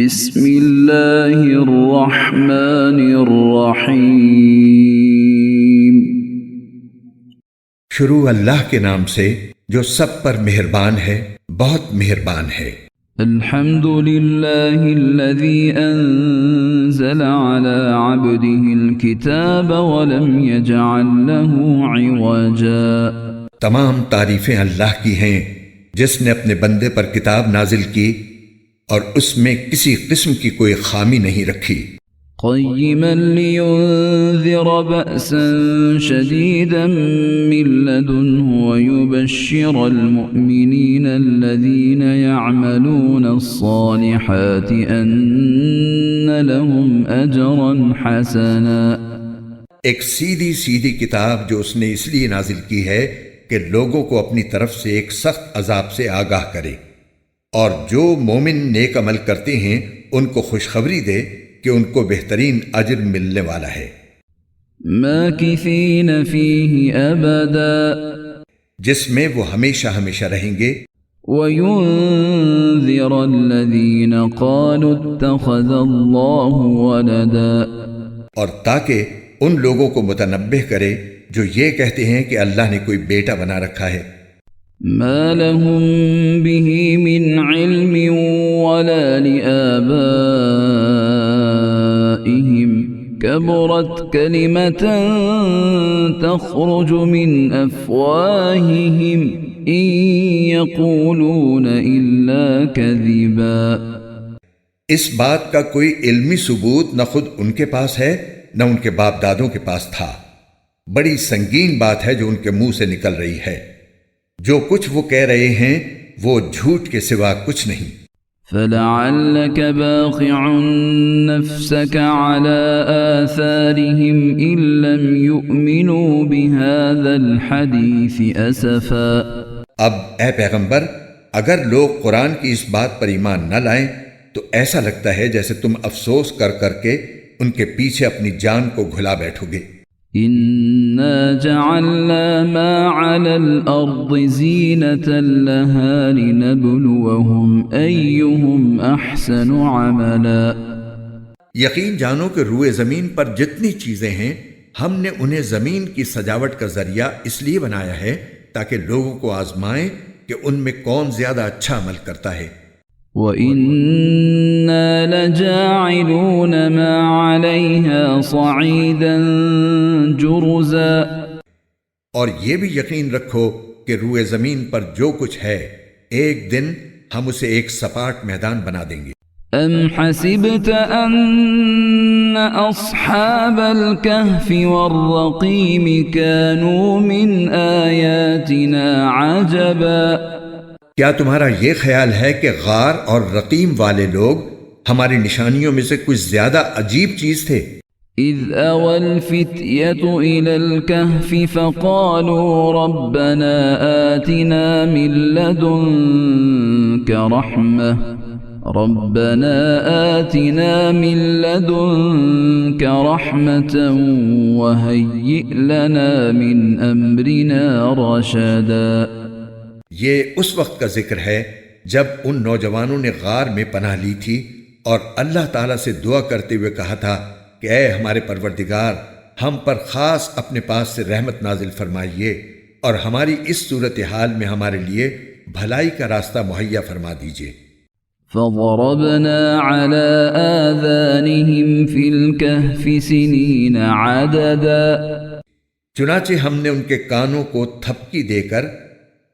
بسم اللہ الرحمن الرحیم۔ شروع اللہ کے نام سے جو سب پر مہربان ہے، بہت مہربان ہے۔ الحمد للہ الذی انزل علی عبده الكتاب ولم یجعل له عوجا۔ تمام تعریفیں اللہ کی ہیں جس نے اپنے بندے پر کتاب نازل کی اور اس میں کسی قسم کی کوئی خامی نہیں رکھی۔ قیما لینذر بأسا شدیدا من لدنه ویبشر المؤمنین الذین یعملون الصالحات ان لهم اجرا حسنا۔ ایک سیدھی سیدھی کتاب جو اس نے اس لیے نازل کی ہے کہ لوگوں کو اپنی طرف سے ایک سخت عذاب سے آگاہ کرے، اور جو مومن نیک عمل کرتے ہیں ان کو خوشخبری دے کہ ان کو بہترین اجر ملنے والا ہے۔ ماکثین فیہ ابدا، جس میں وہ ہمیشہ ہمیشہ رہیں گے۔ وینذر الذین قالوا اتخذ اللہ ولدا، اور تاکہ ان لوگوں کو متنبہ کرے جو یہ کہتے ہیں کہ اللہ نے کوئی بیٹا بنا رکھا ہے۔ ما لهم به من علم ولا لآبائهم، كبرت كلمة تخرج من أفواههم إن يقولون إلا كذبا۔ اس بات کا کوئی علمی ثبوت نہ خود ان کے پاس ہے نہ ان کے باپ دادوں کے پاس تھا۔ بڑی سنگین بات ہے جو ان کے منہ سے نکل رہی ہے۔ جو کچھ وہ کہہ رہے ہیں وہ جھوٹ کے سوا کچھ نہیں۔ فَلَعَلَّكَ بَاخِعٌ نَفْسَكَ عَلَىٰ آثَارِهِمْ إِن لَّمْ يُؤْمِنُوا بِهَذَا الْحَدِيثِ أَسَفًا۔ اب اے پیغمبر، اگر لوگ قرآن کی اس بات پر ایمان نہ لائیں تو ایسا لگتا ہے جیسے تم افسوس کر کر کے ان کے پیچھے اپنی جان کو گھلا بیٹھو گے۔ إِنَّا جَعَلْنَا مَا عَلَى الْأَرْضِ زِينَةً لَهَا لِنَبْلُوَهُمْ أَيُّهُمْ أَحْسَنُ عَمَلًا۔ یقین جانو کہ روئے زمین پر جتنی چیزیں ہیں ہم نے انہیں زمین کی سجاوٹ کا ذریعہ اس لیے بنایا ہے تاکہ لوگوں کو آزمائیں کہ ان میں کون زیادہ اچھا عمل کرتا ہے۔ وَإِنَّا لَجَاعِلُونَ مَا عَلَيْهَا صَعِيدًا جُرُزًا۔ اور یہ بھی یقین رکھو کہ روئے زمین پر جو کچھ ہے ایک دن ہم اسے ایک سپاٹ میدان بنا دیں گے۔ أَمْ حَسِبْتَ أَنَّ أَصْحَابَ الْكَهْفِ وَالرَّقِيمِ كَانُوا مِنْ آيَاتِنَا عَجَبًا۔ کیا تمہارا یہ خیال ہے کہ غار اور رقیم والے لوگ ہماری نشانیوں میں سے کچھ زیادہ عجیب چیز تھے؟ اذ اوى الفتية الى الكهف فقالوا ربنا آتنا من لدنك رحمة وهيئ لنا من امرنا رشدا۔ یہ اس وقت کا ذکر ہے جب ان نوجوانوں نے غار میں پناہ لی تھی اور اللہ تعالیٰ سے دعا کرتے ہوئے کہا تھا کہ اے ہمارے پروردگار، ہم پر خاص اپنے پاس سے رحمت نازل فرمائیے اور ہماری اس صورتحال میں ہمارے لیے بھلائی کا راستہ مہیا فرما دیجیے۔ فضربنا على آذانهم في الكهف سنين عددا۔ چنانچہ ہم نے ان کے کانوں کو تھپکی دے کر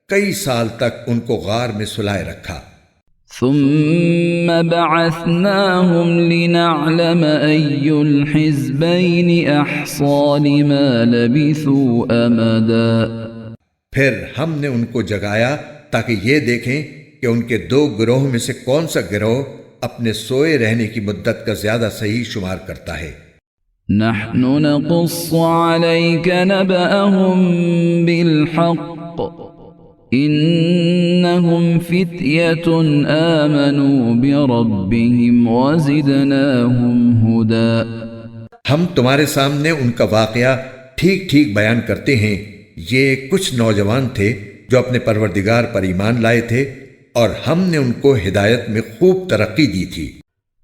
کئی سال تک ان کو غار میں سلائے رکھا۔ ثم بعثناهم لنعلم أي الحزبين أحصى لما لبثوا أمدا۔ پھر ہم نے ان کو جگایا تاکہ یہ دیکھیں کہ ان کے دو گروہ میں سے کون سا گروہ اپنے سوئے رہنے کی مدت کا زیادہ صحیح شمار کرتا ہے۔ نحن نقص عليك نبأهم بالحق إنهم فتية آمنوا بربهم وزدناهم هدى۔ ہم تمہارے سامنے ان کا واقعہ ٹھیک ٹھیک بیان کرتے ہیں۔ یہ کچھ نوجوان تھے جو اپنے پروردگار پر ایمان لائے تھے اور ہم نے ان کو ہدایت میں خوب ترقی دی تھی۔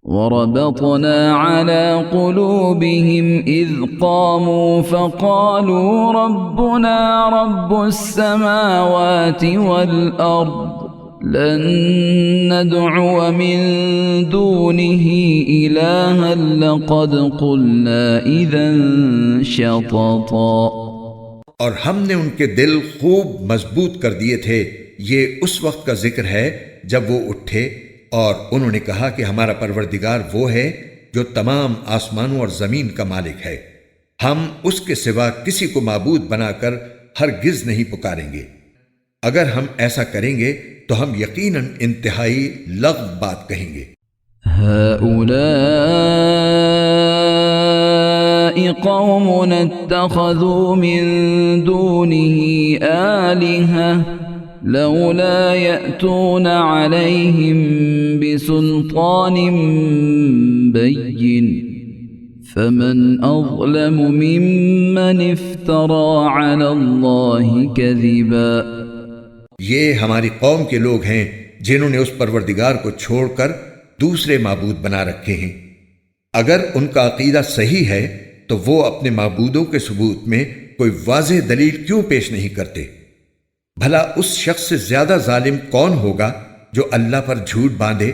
وربطنا على قلوبهم إذ قاموا فقالوا ربنا رب السماوات والأرض لن ندعو من دونه إلها لقد قلنا إذا شططا. اور ہم نے ان کے دل خوب مضبوط کر دیے تھے. یہ اس وقت کا ذکر ہے جب وہ اٹھے اور انہوں نے کہا کہ ہمارا پروردگار وہ ہے جو تمام آسمانوں اور زمین کا مالک ہے. ہم اس کے سوا کسی کو معبود بنا کر ہرگز نہیں پکاریں گے. اگر ہم ایسا کریں گے تو ہم یقیناً انتہائی لغو بات کہیں گے. قوم اتخذوا من دونه آلهة لولا يأتون عليهم بسلطان بين فمن أظلم ممن افترى على الله كذبا. یہ ہماری قوم کے لوگ ہیں جنہوں نے اس پروردگار کو چھوڑ کر دوسرے معبود بنا رکھے ہیں. اگر ان کا عقیدہ صحیح ہے تو وہ اپنے معبودوں کے ثبوت میں کوئی واضح دلیل کیوں پیش نہیں کرتے؟ بھلا اس شخص سے زیادہ ظالم کون ہوگا جو اللہ پر جھوٹ باندھے؟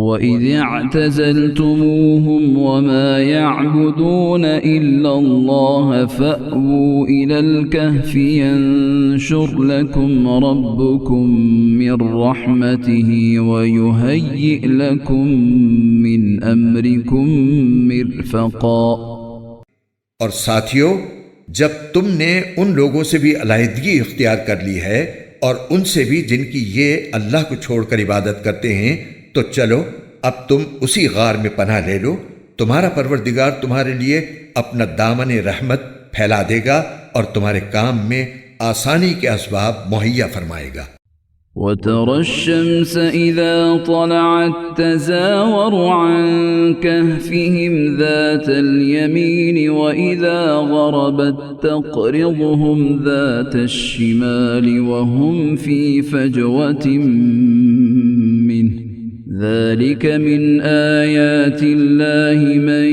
وَإِذِ اعْتَزَلْتُمُوهُمْ وَمَا يَعْبُدُونَ إِلَّا اللَّهَ فَأْوُوا إِلَى الْكَهْفِ يَنشُرْ لَكُمْ رَبُّكُمْ مِنْ رَحْمَتِهِ وَيُهَيِّئْ لَكُمْ مِنْ أَمْرِكُمْ مِرْفَقًا. اور ساتھیو، جب تم نے ان لوگوں سے بھی علیحدگی اختیار کر لی ہے اور ان سے بھی جن کی یہ اللہ کو چھوڑ کر عبادت کرتے ہیں، تو چلو اب تم اسی غار میں پناہ لے لو. تمہارا پروردگار تمہارے لیے اپنا دامن رحمت پھیلا دے گا اور تمہارے کام میں آسانی کے اسباب مہیا فرمائے گا. وَتَرَى الشَّمْسَ إِذَا طَلَعَتْ تَزَاوَرُ عَنْ كَهْفِهِمْ ذَاتَ الْيَمِينِ وَإِذَا غَرَبَتْ تَقْرِضُهُمْ ذَاتَ الشِّمَالِ وَهُمْ فِي فَجْوَةٍ مِّنْهُ ذَلِكَ مِنْ آيَاتِ اللَّهِ مَنْ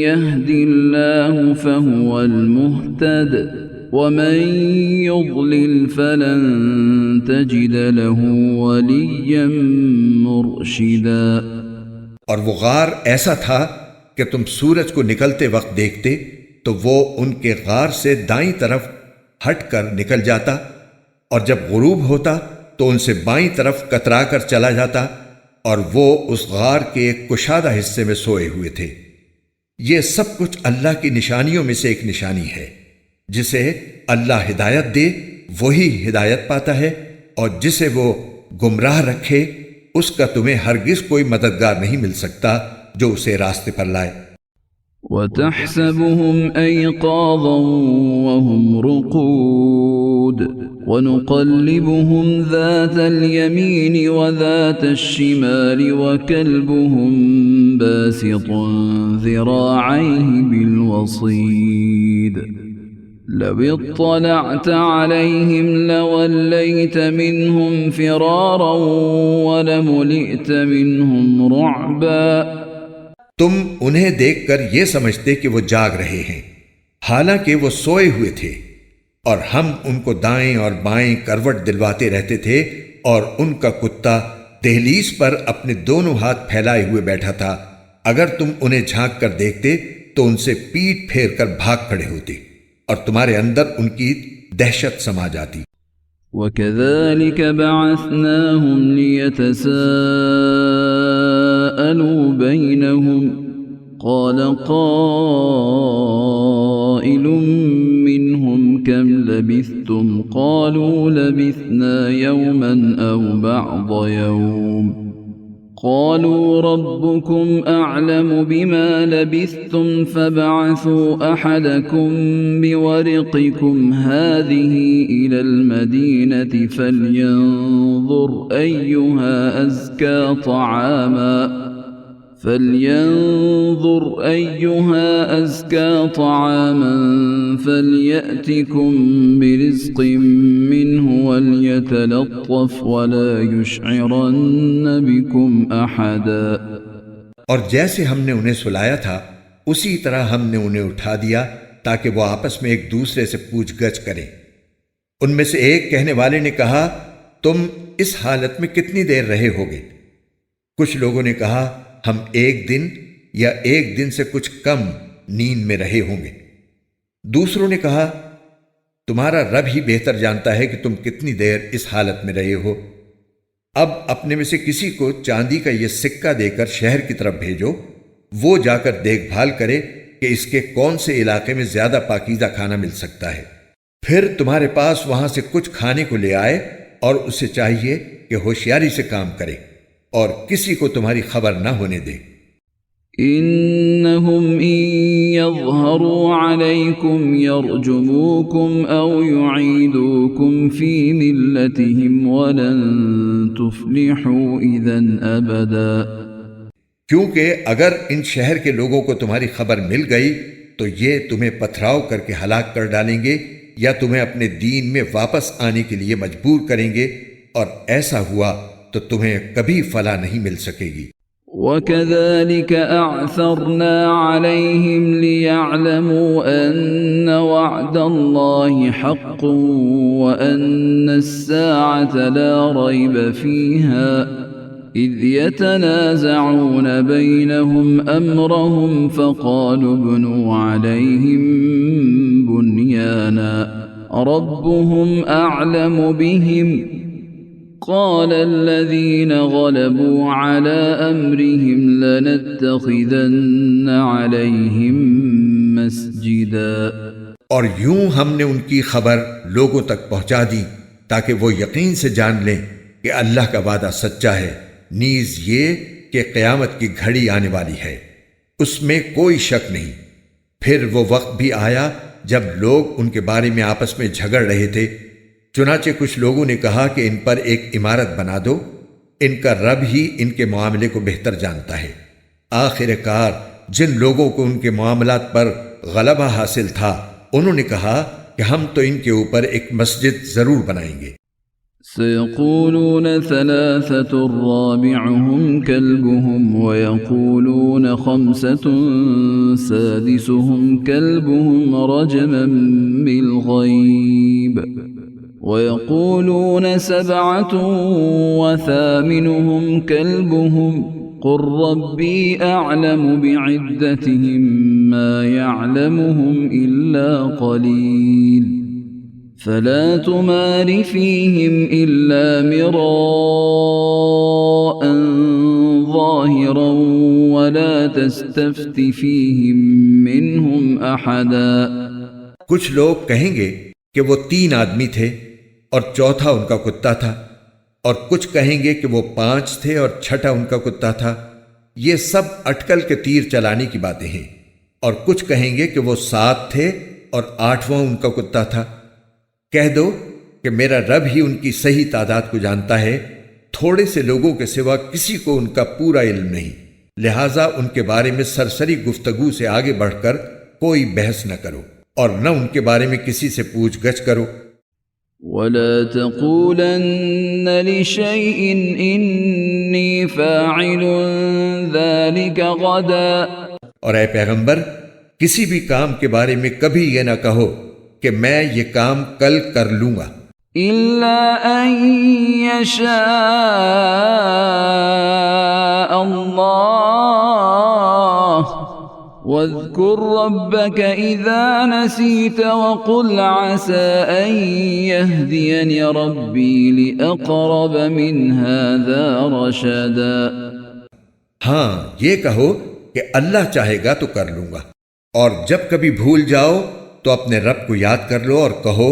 يَهْدِ اللَّهُ فَهُوَ الْمُهْتَدِ وَمَنْ يُضْلِلْ فَلَنْ تَجِدَ لَهُ وَلِيًّا مُرْشِدًا. اور وہ غار ایسا تھا کہ تم سورج کو نکلتے وقت دیکھتے تو وہ ان کے غار سے دائیں طرف ہٹ کر نکل جاتا، اور جب غروب ہوتا تو ان سے بائیں طرف کترا کر چلا جاتا، اور وہ اس غار کے ایک کشادہ حصے میں سوئے ہوئے تھے. یہ سب کچھ اللہ کی نشانیوں میں سے ایک نشانی ہے. جسے اللہ ہدایت دے وہی ہدایت پاتا ہے، اور جسے وہ گمراہ رکھے اس کا تمہیں ہرگز کوئی مددگار نہیں مل سکتا جو اسے راستے پر لائے. وَتَحْسَبُهُمْ أَيْقَاظًا وَهُمْ رُقُودٌ وَنُقَلِّبُهُمْ ذَاتَ الْيَمِينِ وَذَاتَ الشِّمَالِ وَكَلْبُهُمْ بَاسِطٌ ذِرَاعَيْهِ بِالْوَصِيدِ لَوِ اطَّلَعْتَ عَلَيْهِمْ لَوَلَّيْتَ مِنْهُمْ فِرَارًا وَلَمُلِئْتَ مِنْهُمْ رُعْبًا. تم انہیں دیکھ کر یہ سمجھتے کہ وہ جاگ رہے ہیں، حالانکہ وہ سوئے ہوئے تھے، اور ہم ان کو دائیں اور بائیں کروٹ دلواتے رہتے تھے، اور ان کا کتا دہلیز پر اپنے دونوں ہاتھ پھیلائے ہوئے بیٹھا تھا. اگر تم انہیں جھانک کر دیکھتے تو ان سے پیٹ پھیر کر بھاگ کھڑے ہوتے، اور تمہارے اندر ان کی دہشت سما جاتی. وَكَذَلِكَ بَعَثْنَاهُمْ لِيَتَسَاءَلُوا بَيْنَهُمْ قَالَ قَائِلٌ مِّنْهُمْ كَمْ لَبِثْتُمْ قَالُوا لَبِثْنَا يَوْمًا أَوْ بَعْضَ يَوْمٍ قالوا ربكم أعلم بما لبثتم فابعثوا أحدكم بورقكم هذه إلى المدينة فلينظر أيها أزكى طعاما فليأتكم برزق منه وليتلطف ولا يشعرن بكم أحدا. اور جیسے ہم نے انہیں سلایا تھا اسی طرح ہم نے انہیں اٹھا دیا تاکہ وہ آپس میں ایک دوسرے سے پوچھ گچھ کریں۔ ان میں سے ایک کہنے والے نے کہا، تم اس حالت میں کتنی دیر رہے ہوگے؟ کچھ لوگوں نے کہا، ہم 1 دن یا 1 دن سے کچھ کم نیند میں رہے ہوں گے۔ دوسروں نے کہا، تمہارا رب ہی بہتر جانتا ہے کہ تم کتنی دیر اس حالت میں رہے ہو۔ اب اپنے میں سے کسی کو چاندی کا یہ سکہ دے کر شہر کی طرف بھیجو، وہ جا کر دیکھ بھال کرے کہ اس کے کون سے علاقے میں زیادہ پاکیزہ کھانا مل سکتا ہے، پھر تمہارے پاس وہاں سے کچھ کھانے کو لے آئے، اور اسے چاہیے کہ ہوشیاری سے کام کرے اور کسی کو تمہاری خبر نہ ہونے دے۔ إنهم إن يظهروا عليكم يرجموكم أو يعيدوكم في ملتهم ولن تفلحوا إذا أبدا۔ کیونکہ اگر ان شہر کے لوگوں کو تمہاری خبر مل گئی تو یہ تمہیں پتھراؤ کر کے ہلاک کر ڈالیں گے یا تمہیں اپنے دین میں واپس آنے کے لیے مجبور کریں گے، اور ایسا ہوا تو تمہیں کبھی فلاح نہیں مل سکے گی۔ وَكَذَلِكَ أَعْثَرْنَا عَلَيْهِمْ لِيَعْلَمُوا أَنَّ وَعْدَ اللَّهِ حَقٌّ وَأَنَّ السَّاعَةَ لَا رَيْبَ فِيهَا إِذْ يَتَنَازَعُونَ بَيْنَهُمْ أَمْرَهُمْ فَقَالُوا ابْنُوا عَلَيْهِمْ بُنْيَانًا رَبُّهُمْ أَعْلَمُ بِهِمْ قال الذين غلبوا على أمرهم لنتخذن عليهم مسجدا۔ اور یوں ہم نے ان کی خبر لوگوں تک پہنچا دی تاکہ وہ یقین سے جان لیں کہ اللہ کا وعدہ سچا ہے، نیز یہ کہ قیامت کی گھڑی آنے والی ہے، اس میں کوئی شک نہیں۔ پھر وہ وقت بھی آیا جب لوگ ان کے بارے میں آپس میں جھگڑ رہے تھے، چنانچہ کچھ لوگوں نے کہا کہ ان پر ایک عمارت بنا دو، ان کا رب ہی ان کے معاملے کو بہتر جانتا ہے۔ آخر کار جن لوگوں کو ان کے معاملات پر غلبہ حاصل تھا انہوں نے کہا کہ ہم تو ان کے اوپر ایک مسجد ضرور بنائیں گے۔ سيقولون 3 رابعهم كلبهم ويقولون 5 سادسهم كلبهم رجما بالغيب ويقولون 7 وثامنهم كلبهم قل ربي أعلم بعدتهم ما يعلمهم إلا قليل فلا تمار فيهم إلا مراء ظاهرا ولا تستفت فيهم منهم أحدا۔ کچھ لوگ کہیں گے کہ وہ 3 آدمی تھے اور چوتھا ان کا کتا تھا، اور کچھ کہیں گے کہ وہ 5 تھے اور چھٹا ان کا کتا تھا۔ یہ سب اٹکل کے تیر چلانے کی باتیں ہیں۔ اور کچھ کہیں گے کہ وہ 7 تھے اور 8واں ان کا کتا تھا۔ کہہ دو کہ میرا رب ہی ان کی صحیح تعداد کو جانتا ہے، تھوڑے سے لوگوں کے سوا کسی کو ان کا پورا علم نہیں، لہٰذا ان کے بارے میں سرسری گفتگو سے آگے بڑھ کر کوئی بحث نہ کرو اور نہ ان کے بارے میں کسی سے پوچھ گچھ کرو۔ وَلَا تَقُولَنَّ لِشَيْءٍ إِنِّي فَاعِلٌ ذَلِكَ غَدًا۔ اور اے پیغمبر کسی بھی کام کے بارے میں کبھی یہ نہ کہو کہ میں یہ کام کل کر لوں گا، إِلَّا أَن يَشَاءَ اللَّهُ وَاذْكُرْ رَبَّكَ إِذَا نَسِيتَ وَقُلْ عَسَىٰ أَن يَهْدِيَنِ رَبِّي لِأَقْرَبَ مِنْ هَٰذَا رَشَدًا۔ ہاں یہ کہو کہ اللہ چاہے گا تو کر لوں گا، اور جب کبھی بھول جاؤ تو اپنے رب کو یاد کر لو اور کہو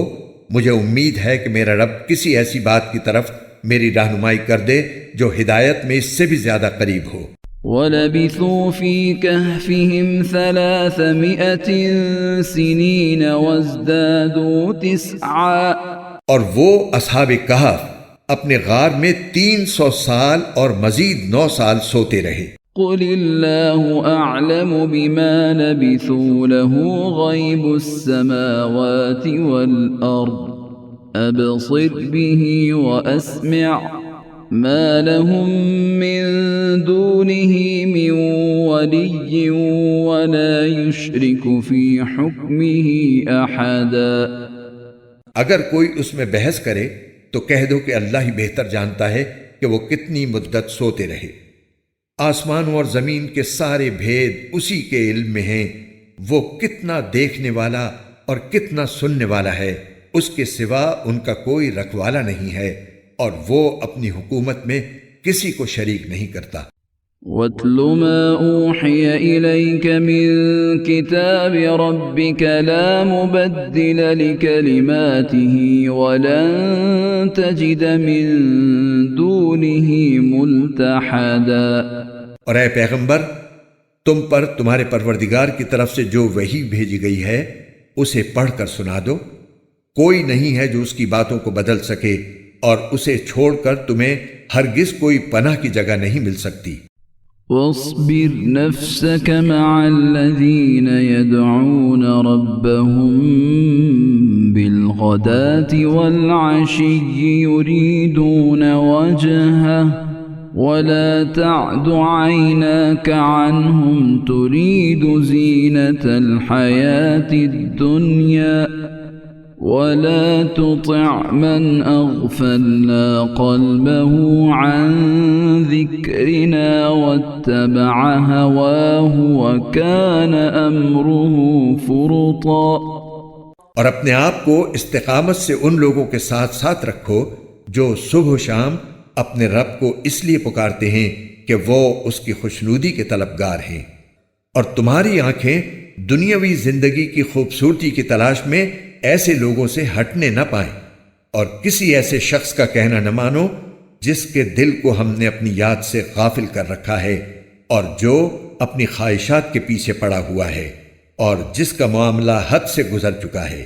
مجھے امید ہے کہ میرا رب کسی ایسی بات کی طرف میری رہنمائی کر دے جو ہدایت میں اس سے بھی زیادہ قریب ہو۔ وَلَبِثُوا فِي كَهْفِهِمْ 300 سِنِينَ وَازْدَادُوا 9۔ اور وہ اصحاب کہف اپنے غار میں 300 سال اور مزید 9 سال سوتے رہے۔ قُلِ اللَّهُ أَعْلَمُ بِمَا لَبِثُوا لَهُ غَيْبُ السَّمَاوَاتِ وَالْأَرْضِ أَبْصِرْ بِهِ وَأَسْمِعْ ما لهم من دونه من ولي ولا يشرك في حكمه أحدا۔ اگر کوئی اس میں بحث کرے تو کہہ دو کہ اللہ ہی بہتر جانتا ہے کہ وہ کتنی مدت سوتے رہے۔ آسمانوں اور زمین کے سارے بھید اسی کے علم میں ہیں، وہ کتنا دیکھنے والا اور کتنا سننے والا ہے، اس کے سوا ان کا کوئی رکھوالا نہیں ہے، اور وہ اپنی حکومت میں کسی کو شریک نہیں کرتا۔ وَاتْلُ مَا أُوحِيَ إِلَيْكَ مِن كِتَابِ رَبِّكَ لَا مُبَدِّلَ لِكَلِمَاتِهِ وَلَن تَجِدَ مِن دُونِهِ مُلْتَحَدًا۔ اور اے پیغمبر، تم پر تمہارے پروردگار کی طرف سے جو وحی بھیجی گئی ہے اسے پڑھ کر سنا دو، کوئی نہیں ہے جو اس کی باتوں کو بدل سکے، اور اسے چھوڑ کر تمہیں ہرگز کوئی پناہ کی جگہ نہیں مل سکتی۔ واصبر نفسك مع الذين يدعون ربهم بالغداة والعشي يريدون وجهه ولا تعد عيناك عنهم تريد زينة الحياة الدنيا ولا تطع من أغفلنا قلبه عن ذكرنا واتبع هواه وكان أمره فرطا۔ اور اپنے آپ کو استقامت سے ان لوگوں کے ساتھ ساتھ رکھو جو صبح و شام اپنے رب کو اس لیے پکارتے ہیں کہ وہ اس کی خوشنودی کے طلبگار ہیں، اور تمہاری آنکھیں دنیاوی زندگی کی خوبصورتی کی تلاش میں ایسے لوگوں سے ہٹنے نہ پائیں، اور کسی ایسے شخص کا کہنا نہ مانو جس کے دل کو ہم نے اپنی یاد سے غافل کر رکھا ہے، اور جو اپنی خواہشات کے پیچھے پڑا ہوا ہے، اور جس کا معاملہ حد سے گزر چکا ہے۔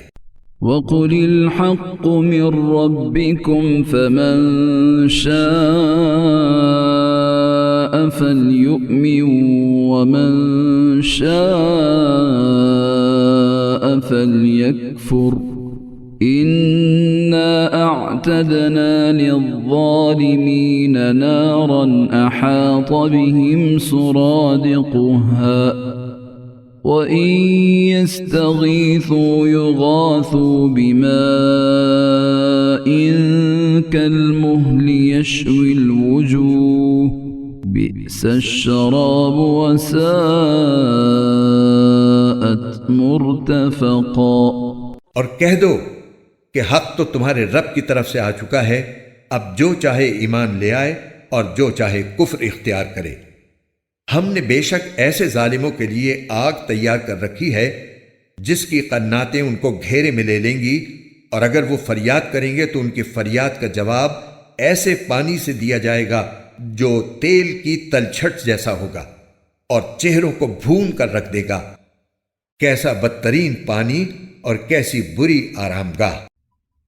وَقُلِ الْحَقُّ مِن رَّبِّكُمْ فَمَن شَاءَ فَلْيُؤْمِن وَمَن شَاءَ فَلْيَكْفُرْ إِنَّا أَعْتَدْنَا لِلظَّالِمِينَ نَارًا أَحَاطَ بِهِمْ سُرَادِقُهَا وَإِن يَسْتَغِيثُوا يُغَاثُوا بِمَاءٍ كَالْمُهْلِ يَشْوِي الْوُجُوهَ بِئْسَ الشَّرَابُ وَسَاءَتْ مُرْتَفَقًا۔ اور کہہ دو کہ حق تو تمہارے رب کی طرف سے آ چکا ہے، اب جو چاہے ایمان لے آئے اور جو چاہے کفر اختیار کرے۔ ہم نے بے شک ایسے ظالموں کے لیے آگ تیار کر رکھی ہے جس کی قناتیں ان کو گھیرے میں لے لیں گی، اور اگر وہ فریاد کریں گے تو ان کی فریاد کا جواب ایسے پانی سے دیا جائے گا جو تیل کی تلچھٹ جیسا ہوگا اور چہروں کو بھون کر رکھ دے گا۔ کیسا بدترین پانی اور کیسی بری آرام گاہ۔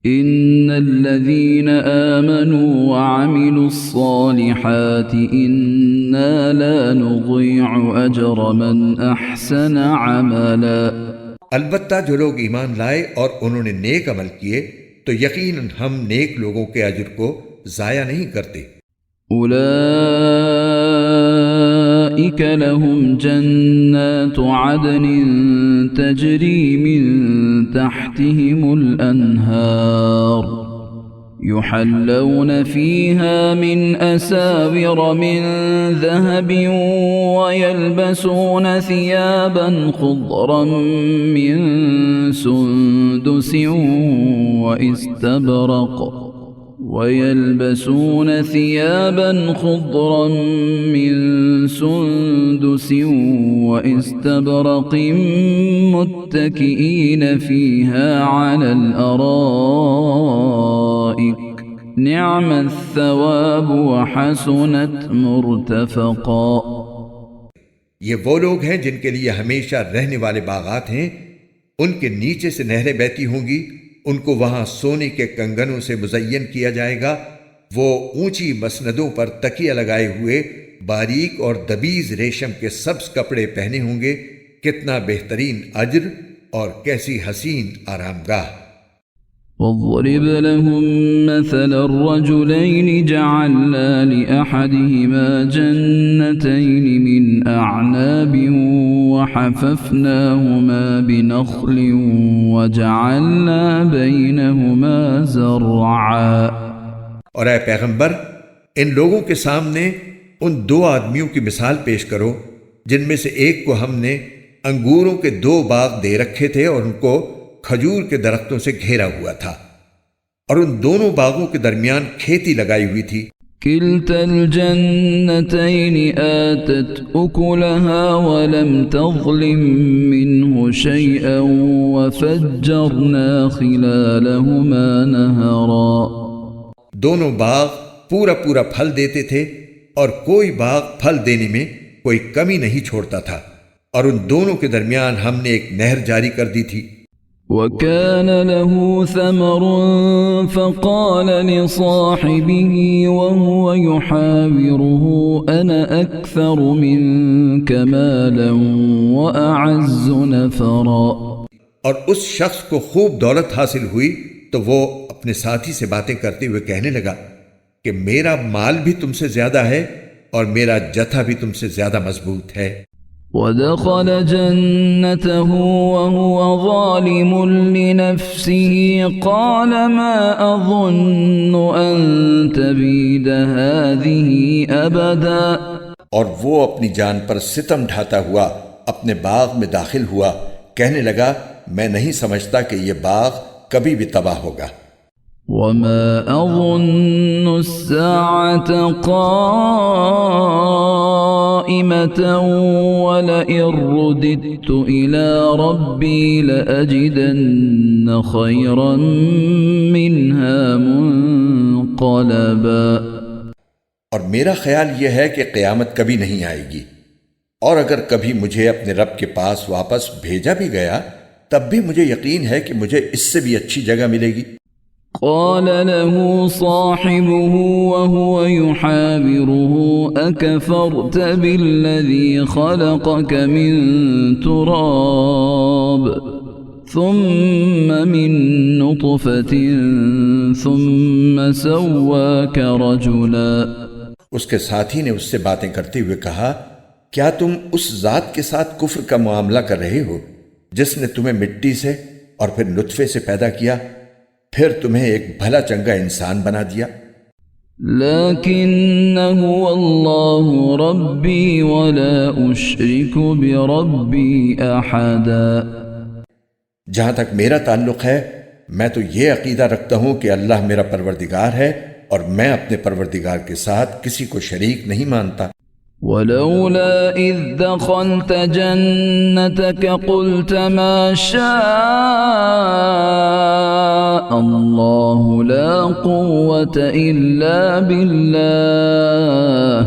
إن الذين آمنوا وعملوا الصالحات إنا لا نضيع أجر من أحسن عملا۔ البتہ جو لوگ ایمان لائے اور انہوں نے نیک عمل کیے تو یقیناً ہم نیک لوگوں کے اجر کو ضائع نہیں کرتے۔ أولئك لهم جنات عدن تجري من تحتهم الأنهار يحلون فيها من أساور من ذهب ويلبسون ثيابا خضرا من سندس وإستبرق متكئين فيها على الأرائك نعم الثواب وحسنت مرتفقا۔ یہ وہ لوگ ہیں جن کے لیے ہمیشہ رہنے والے باغات ہیں، ان کے نیچے سے نہریں بہتی ہوں گی، ان کو وہاں سونے کے کنگنوں سے مزین کیا جائے گا، وہ اونچی مسندوں پر تکیہ لگائے ہوئے باریک اور دبیز ریشم کے سبز کپڑے پہنے ہوں گے، کتنا بہترین اجر اور کیسی حسین آرام گاہ۔ واضرب لهم مثل الرجلين جعلنا لأحدهما جنتين من أعناب وحففناهما بنخل وجعلنا بينهما زرعا۔ اور اے پیغمبر، ان لوگوں کے سامنے ان دو آدمیوں کی مثال پیش کرو جن میں سے ایک کو ہم نے انگوروں کے 2 باغ دے رکھے تھے اور ان کو کھجور کے درختوں سے گھیرا ہوا تھا، اور ان دونوں باغوں کے درمیان کھیتی لگائی ہوئی تھی۔ كلتا الجنتين آتت أكلها ولم تظلم منه شيئا وفجرنا خلالهما نهرا۔ دونوں باغ پورا پھل دیتے تھے اور کوئی باغ پھل دینے میں کوئی کمی نہیں چھوڑتا تھا، اور ان دونوں کے درمیان ہم نے ایک نہر جاری کر دی تھی۔ وكان له ثمر فقال لصاحبه وهو يحاوره أنا أكثر منك مالا وأعز نفرا۔ اور اس شخص کو خوب دولت حاصل ہوئی تو وہ اپنے ساتھی سے باتیں کرتے ہوئے کہنے لگا کہ میرا مال بھی تم سے زیادہ ہے اور میرا جتھا بھی تم سے زیادہ مضبوط ہے۔ ودخل جنته وهو ظالم لنفسه قال ما أظن أن تبيد هذه أبدا۔ اور وہ اپنی جان پر ستم ڈھاتا ہوا اپنے باغ میں داخل ہوا، کہنے لگا میں نہیں سمجھتا کہ یہ باغ کبھی بھی تباہ ہوگا۔ وما أظن الساعة قائمة ولئن رددت إلى ربي لأجدن خيرا منها منقلبا۔ اور میرا خیال یہ ہے کہ قیامت کبھی نہیں آئے گی، اور اگر کبھی مجھے اپنے رب کے پاس واپس بھیجا بھی گیا تب بھی مجھے یقین ہے کہ مجھے اس سے بھی اچھی جگہ ملے گی۔ قال له صاحبه وهو يحاوره أكفرت بالذي خلقك من تراب ثم من نطفة ثم سواك رجلا۔ اس کے ساتھی نے اس سے باتیں کرتے ہوئے کہا کیا تم اس ذات کے ساتھ کفر کا معاملہ کر رہے ہو جس نے تمہیں مٹی سے اور پھر نطفے سے پیدا کیا، پھر تمہیں ایک بھلا چنگا انسان بنا دیا۔ لیکن هو اللہ ربی ولا اشرک بربی احدا۔ جہاں تک میرا تعلق ہے میں تو یہ عقیدہ رکھتا ہوں کہ اللہ میرا پروردگار ہے اور میں اپنے پروردگار کے ساتھ کسی کو شریک نہیں مانتا۔ ولولا إذ دخلت جنتك قلت ما شاء الله لا قوة إلا بالله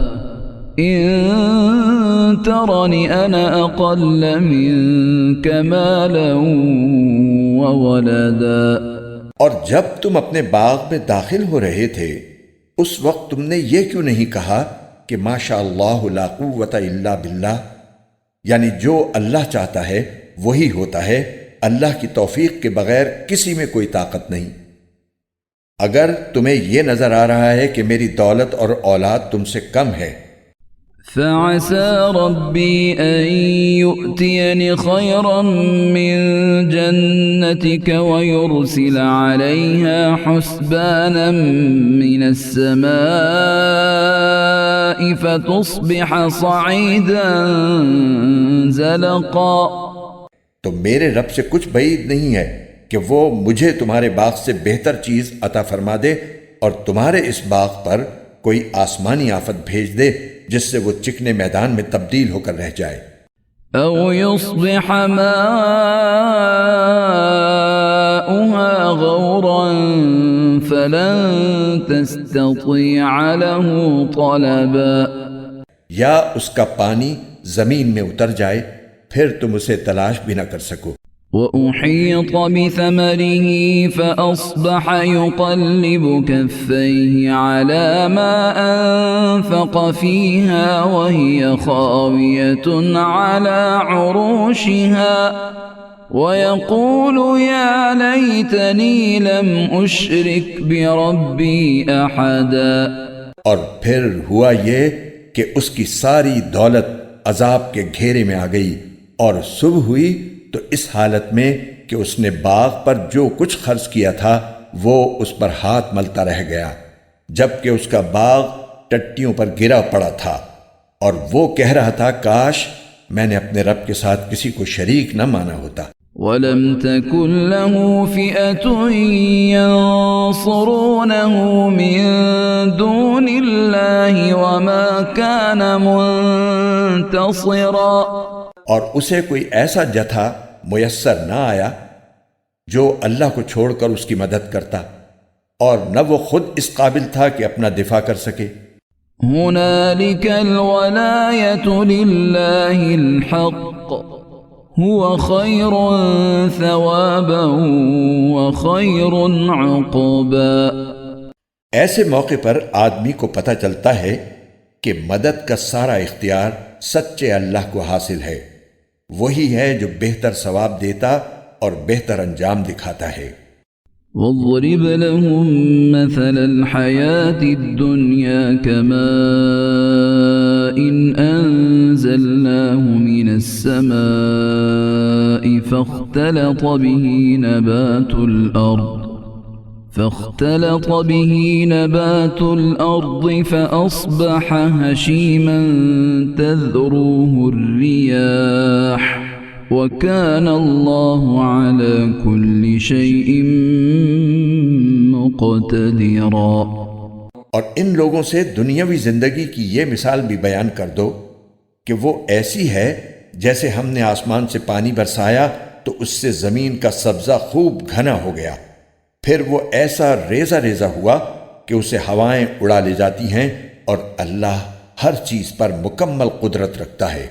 إن ترني أنا أقل منك مالا وولدا۔ اور جب تم اپنے باغ میں داخل ہو رہے تھے اس وقت تم نے یہ کیوں نہیں کہا کہ ماشاء اللہ لا قوت الا باللہ، یعنی جو اللہ چاہتا ہے وہی ہوتا ہے، اللہ کی توفیق کے بغیر کسی میں کوئی طاقت نہیں۔ اگر تمہیں یہ نظر آ رہا ہے کہ میری دولت اور اولاد تم سے کم ہے، فعسى ربي أن يؤتيني خيرا من جنتك ويرسل عليها حسبانا من السماء فتصبح صعيدا زلقا۔ تو میرے رب سے کچھ بعید نہیں ہے کہ وہ مجھے تمہارے باغ سے بہتر چیز عطا فرما دے اور تمہارے اس باغ پر کوئی آسمانی آفت بھیج دے جس سے وہ چکنے میدان میں تبدیل ہو کر رہ جائے۔ او يصبح ماؤها غورا فلن تستطيع له طلبا۔ یا اس کا پانی زمین میں اتر جائے پھر تم اسے تلاش بھی نہ کر سکو۔ وأحيط بثمره فأصبح يقلب كفيه على ما أنفق فيها وهي خاوية على عروشها ويقول يا ليتني لم أشرك بربي أحدا اور پھر ہوا یہ کہ اس کی ساری دولت عذاب کے گھیرے میں آ گئی، اور صبح ہوئی تو اس حالت میں کہ اس نے باغ پر جو کچھ خرچ کیا تھا وہ اس پر ہاتھ ملتا رہ گیا، جبکہ اس کا باغ ٹٹیوں پر گرا پڑا تھا، اور وہ کہہ رہا تھا کاش میں نے اپنے رب کے ساتھ کسی کو شریک نہ مانا ہوتا۔ ولم تكن له فئة ينصرونه من دون الله وما كان منتصرا، اور اسے کوئی ایسا جتھا میسر نہ آیا جو اللہ کو چھوڑ کر اس کی مدد کرتا، اور نہ وہ خود اس قابل تھا کہ اپنا دفاع کر سکے۔ هنالك الولاية لله الحق هو خير ثوابا وخير عقبا۔ ایسے موقع پر آدمی کو پتہ چلتا ہے کہ مدد کا سارا اختیار سچے اللہ کو حاصل ہے، وہی ہے جو بہتر ثواب دیتا اور بہتر انجام دکھاتا ہے۔ واضرب لهم مثل الحياة الدنيا كماء أنزلناه من السماء فاختلط به نبات الأرض فأصبح هشيما تذروه الرياح وَكَانَ اللَّهُ عَلَى كُلِّ شَيْءٍ مُقْتَدِرًا۔ اور ان لوگوں سے دنیاوی زندگی کی یہ مثال بھی بیان کر دو کہ وہ ایسی ہے جیسے ہم نے آسمان سے پانی برسایا تو اس سے زمین کا سبزہ خوب گھنا ہو گیا، پھر وہ ایسا ریزہ ریزہ ہوا کہ اسے ہوائیں اڑا لے جاتی ہیں، اور اللہ ہر چیز پر مکمل قدرت رکھتا ہے۔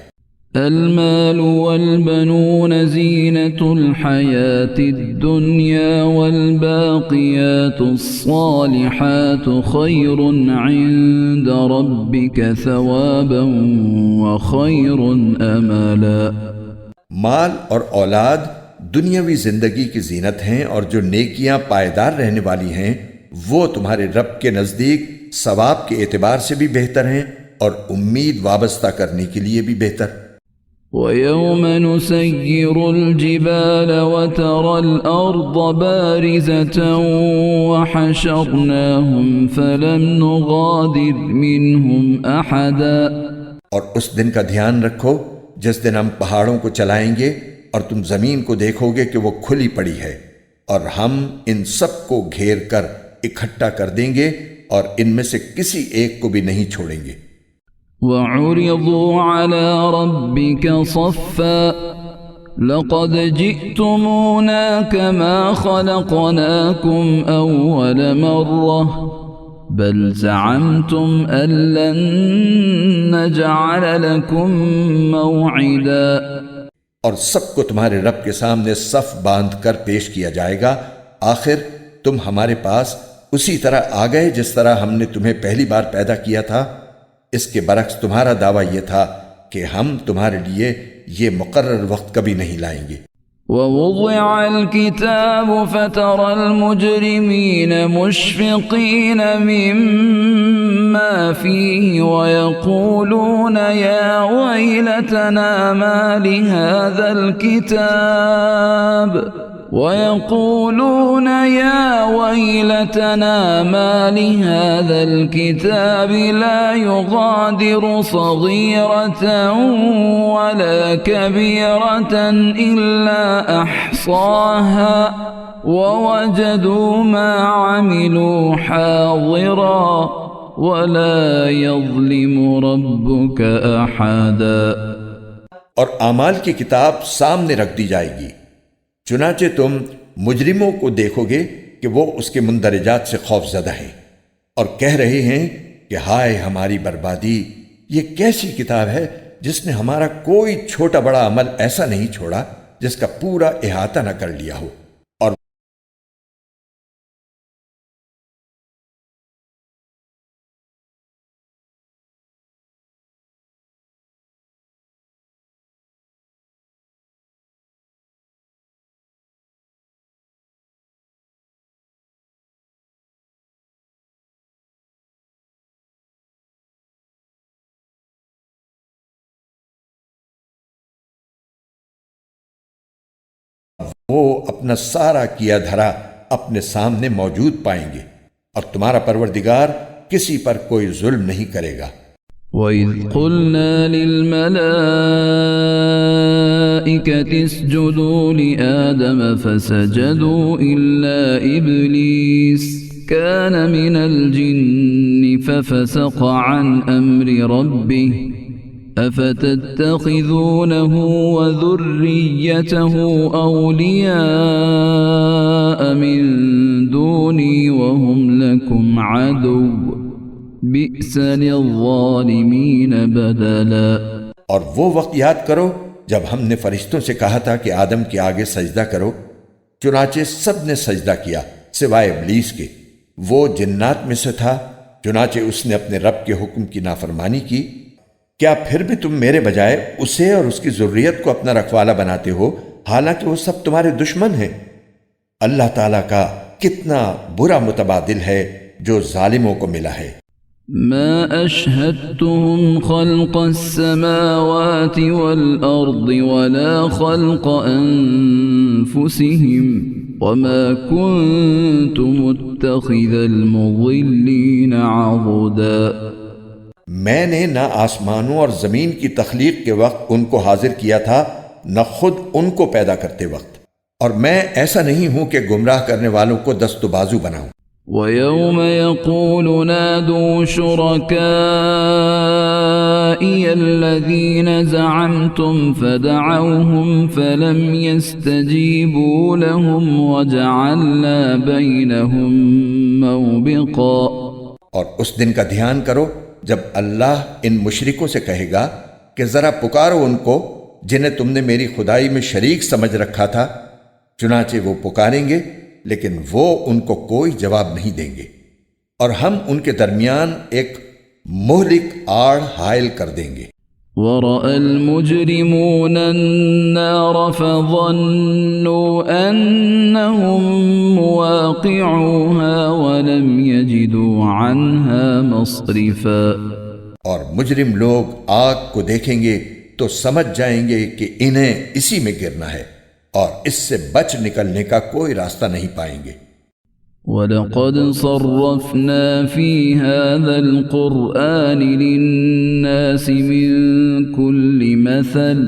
المال والبنون زينة الحياة الدنيا والباقيات الصالحات خير عند ربك ثوابا وخير أملا۔ مال اور اولاد دنیاوی زندگی کی زینت ہیں، اور جو نیکیاں پائیدار رہنے والی ہیں وہ تمہارے رب کے نزدیک ثواب کے اعتبار سے بھی بہتر ہیں اور امید وابستہ کرنے کے لیے بھی بہتر۔ وَيَوْمَ نُسَيِّرُ الْجِبَالَ وَتَرَى الْأَرْضَ بَارِزَةً وَحَشَرْنَاهُمْ فَلَمْ نُغَادِرْ مِنْهُمْ أَحَدًا۔ اور اس دن کا دھیان رکھو جس دن ہم پہاڑوں کو چلائیں گے اور تم زمین کو دیکھو گے کہ وہ کھلی پڑی ہے، اور ہم ان سب کو گھیر کر اکٹھا کر دیں گے اور ان میں سے کسی ایک کو بھی نہیں چھوڑیں گے۔ وَعُرِضُوا عَلَى رَبِّكَ صَفًّا لَقَدْ جِئْتُمُونَا كَمَا خَلَقْنَاكُمْ أَوَّلَ مَرَّةٍ بَلْ زَعَمْتُمْ أَن لَّن نَّجْعَلَ لَكُم مَّوْعِدًا۔ اور سب کو تمہارے رب کے سامنے صف باندھ کر پیش کیا جائے گا، آخر تم ہمارے پاس اسی طرح آ گئے جس طرح ہم نے تمہیں پہلی بار پیدا کیا تھا۔ اس کے برعکس تمہارا دعویٰ یہ تھا کہ ہم تمہارے لیے یہ مقرر وقت کبھی نہیں لائیں گے۔ وَوُضِعَ الْكِتَابُ فَتَرَى الْمُجْرِمِينَ مُشْفِقِينَ مِمَّا فِيهِ وَيَقُولُونَ يَا وَيْلَتَنَا مَا لِهَذَا الْكِتَابِ لَا يُغَادِرُ صَغِيرَةً وَلَا كَبِيرَةً إِلَّا أَحْصَاهَا وَوَجَدُوا مَا عَمِلُوا حَاضِرًا وَلَا يَظْلِمُ رَبُّكَ أَحَدًا۔ اور اعمال کی کتاب سامنے رکھ دی جائے گی، چنانچہ تم مجرموں کو دیکھو گے کہ وہ اس کے مندرجات سے خوف زدہ ہیں اور کہہ رہے ہیں کہ ہائے ہماری بربادی، یہ کیسی کتاب ہے جس نے ہمارا کوئی چھوٹا بڑا عمل ایسا نہیں چھوڑا جس کا پورا احاطہ نہ کر لیا ہو۔ وہ اپنا سارا کیا دھرا اپنے سامنے موجود پائیں گے، اور تمہارا پروردگار کسی پر کوئی ظلم نہیں کرے گا۔ وَإِذْ قُلْنَا لِلْمَلَائِكَةِ اسْجُدُوا لِآدَمَ فَسَجَدُوا إِلَّا إِبْلِيسَ كَانَ مِنَ الْجِنِّ فَفَسَقَ عَنْ أَمْرِ رَبِّهِ أَفَتَتَّخِذُونَهُ وَذُرِّيَّتَهُ أَوْلِيَاءَ مِن دُونِي وَهُمْ لَكُمْ عَدُوٌّ بِئْسَ لِلظَّالِمِينَ بَدَلًا۔ اور وہ وقت یاد کرو جب ہم نے فرشتوں سے کہا تھا کہ آدم کے آگے سجدہ کرو، چنانچہ سب نے سجدہ کیا سوائے ابلیس کے، وہ جنات میں سے تھا، چنانچہ اس نے اپنے رب کے حکم کی نافرمانی کی۔ کیا پھر بھی تم میرے بجائے اسے اور اس کی ذریت کو اپنا رکھوالا بناتے ہو، حالانکہ وہ سب تمہارے دشمن ہیں؟ اللہ تعالیٰ کا کتنا برا متبادل ہے جو ظالموں کو ملا ہے۔ ما أشهدتهم خلق السماوات والأرض ولا خلق أنفسهم وما كنت متخذ المضلين عضدا۔ میں نے نہ آسمانوں اور زمین کی تخلیق کے وقت ان کو حاضر کیا تھا، نہ خود ان کو پیدا کرتے وقت، اور میں ایسا نہیں ہوں کہ گمراہ کرنے والوں کو دست و بازو بناؤں۔ وَيَوْمَ يَقُولُ نَادُوا شُرَكَائِيَ الَّذِينَ زَعَمْتُمْ فَدَعَوْهُمْ فَلَمْ يَسْتَجِيبُوا لَهُمْ وَجَعَلْنَا بَيْنَهُمْ مَوْبِقًا۔ اور اس دن کا دھیان کرو جب اللہ ان مشرکوں سے کہے گا کہ ذرا پکارو ان کو جنہیں تم نے میری خدائی میں شریک سمجھ رکھا تھا، چنانچہ وہ پکاریں گے لیکن وہ ان کو کوئی جواب نہیں دیں گے، اور ہم ان کے درمیان ایک مہلک آڑ حائل کر دیں گے۔ وَرَأَى الْمُجْرِمُونَ النَّارَ فَظَنُّوا أَنَّهُمْ مُوَاقِعُوهَا وَلَمْ يَجِدُوا عَنْهَا مَصْرِفًا۔ اور مجرم لوگ آگ کو دیکھیں گے تو سمجھ جائیں گے کہ انہیں اسی میں گرنا ہے، اور اس سے بچ نکلنے کا کوئی راستہ نہیں پائیں گے۔ وَلَقَدْ صَرَّفْنَا فِي هَذَا الْقُرْآنِ لِلنَّاسِ مِنْ كُلِّ مَثَلٍ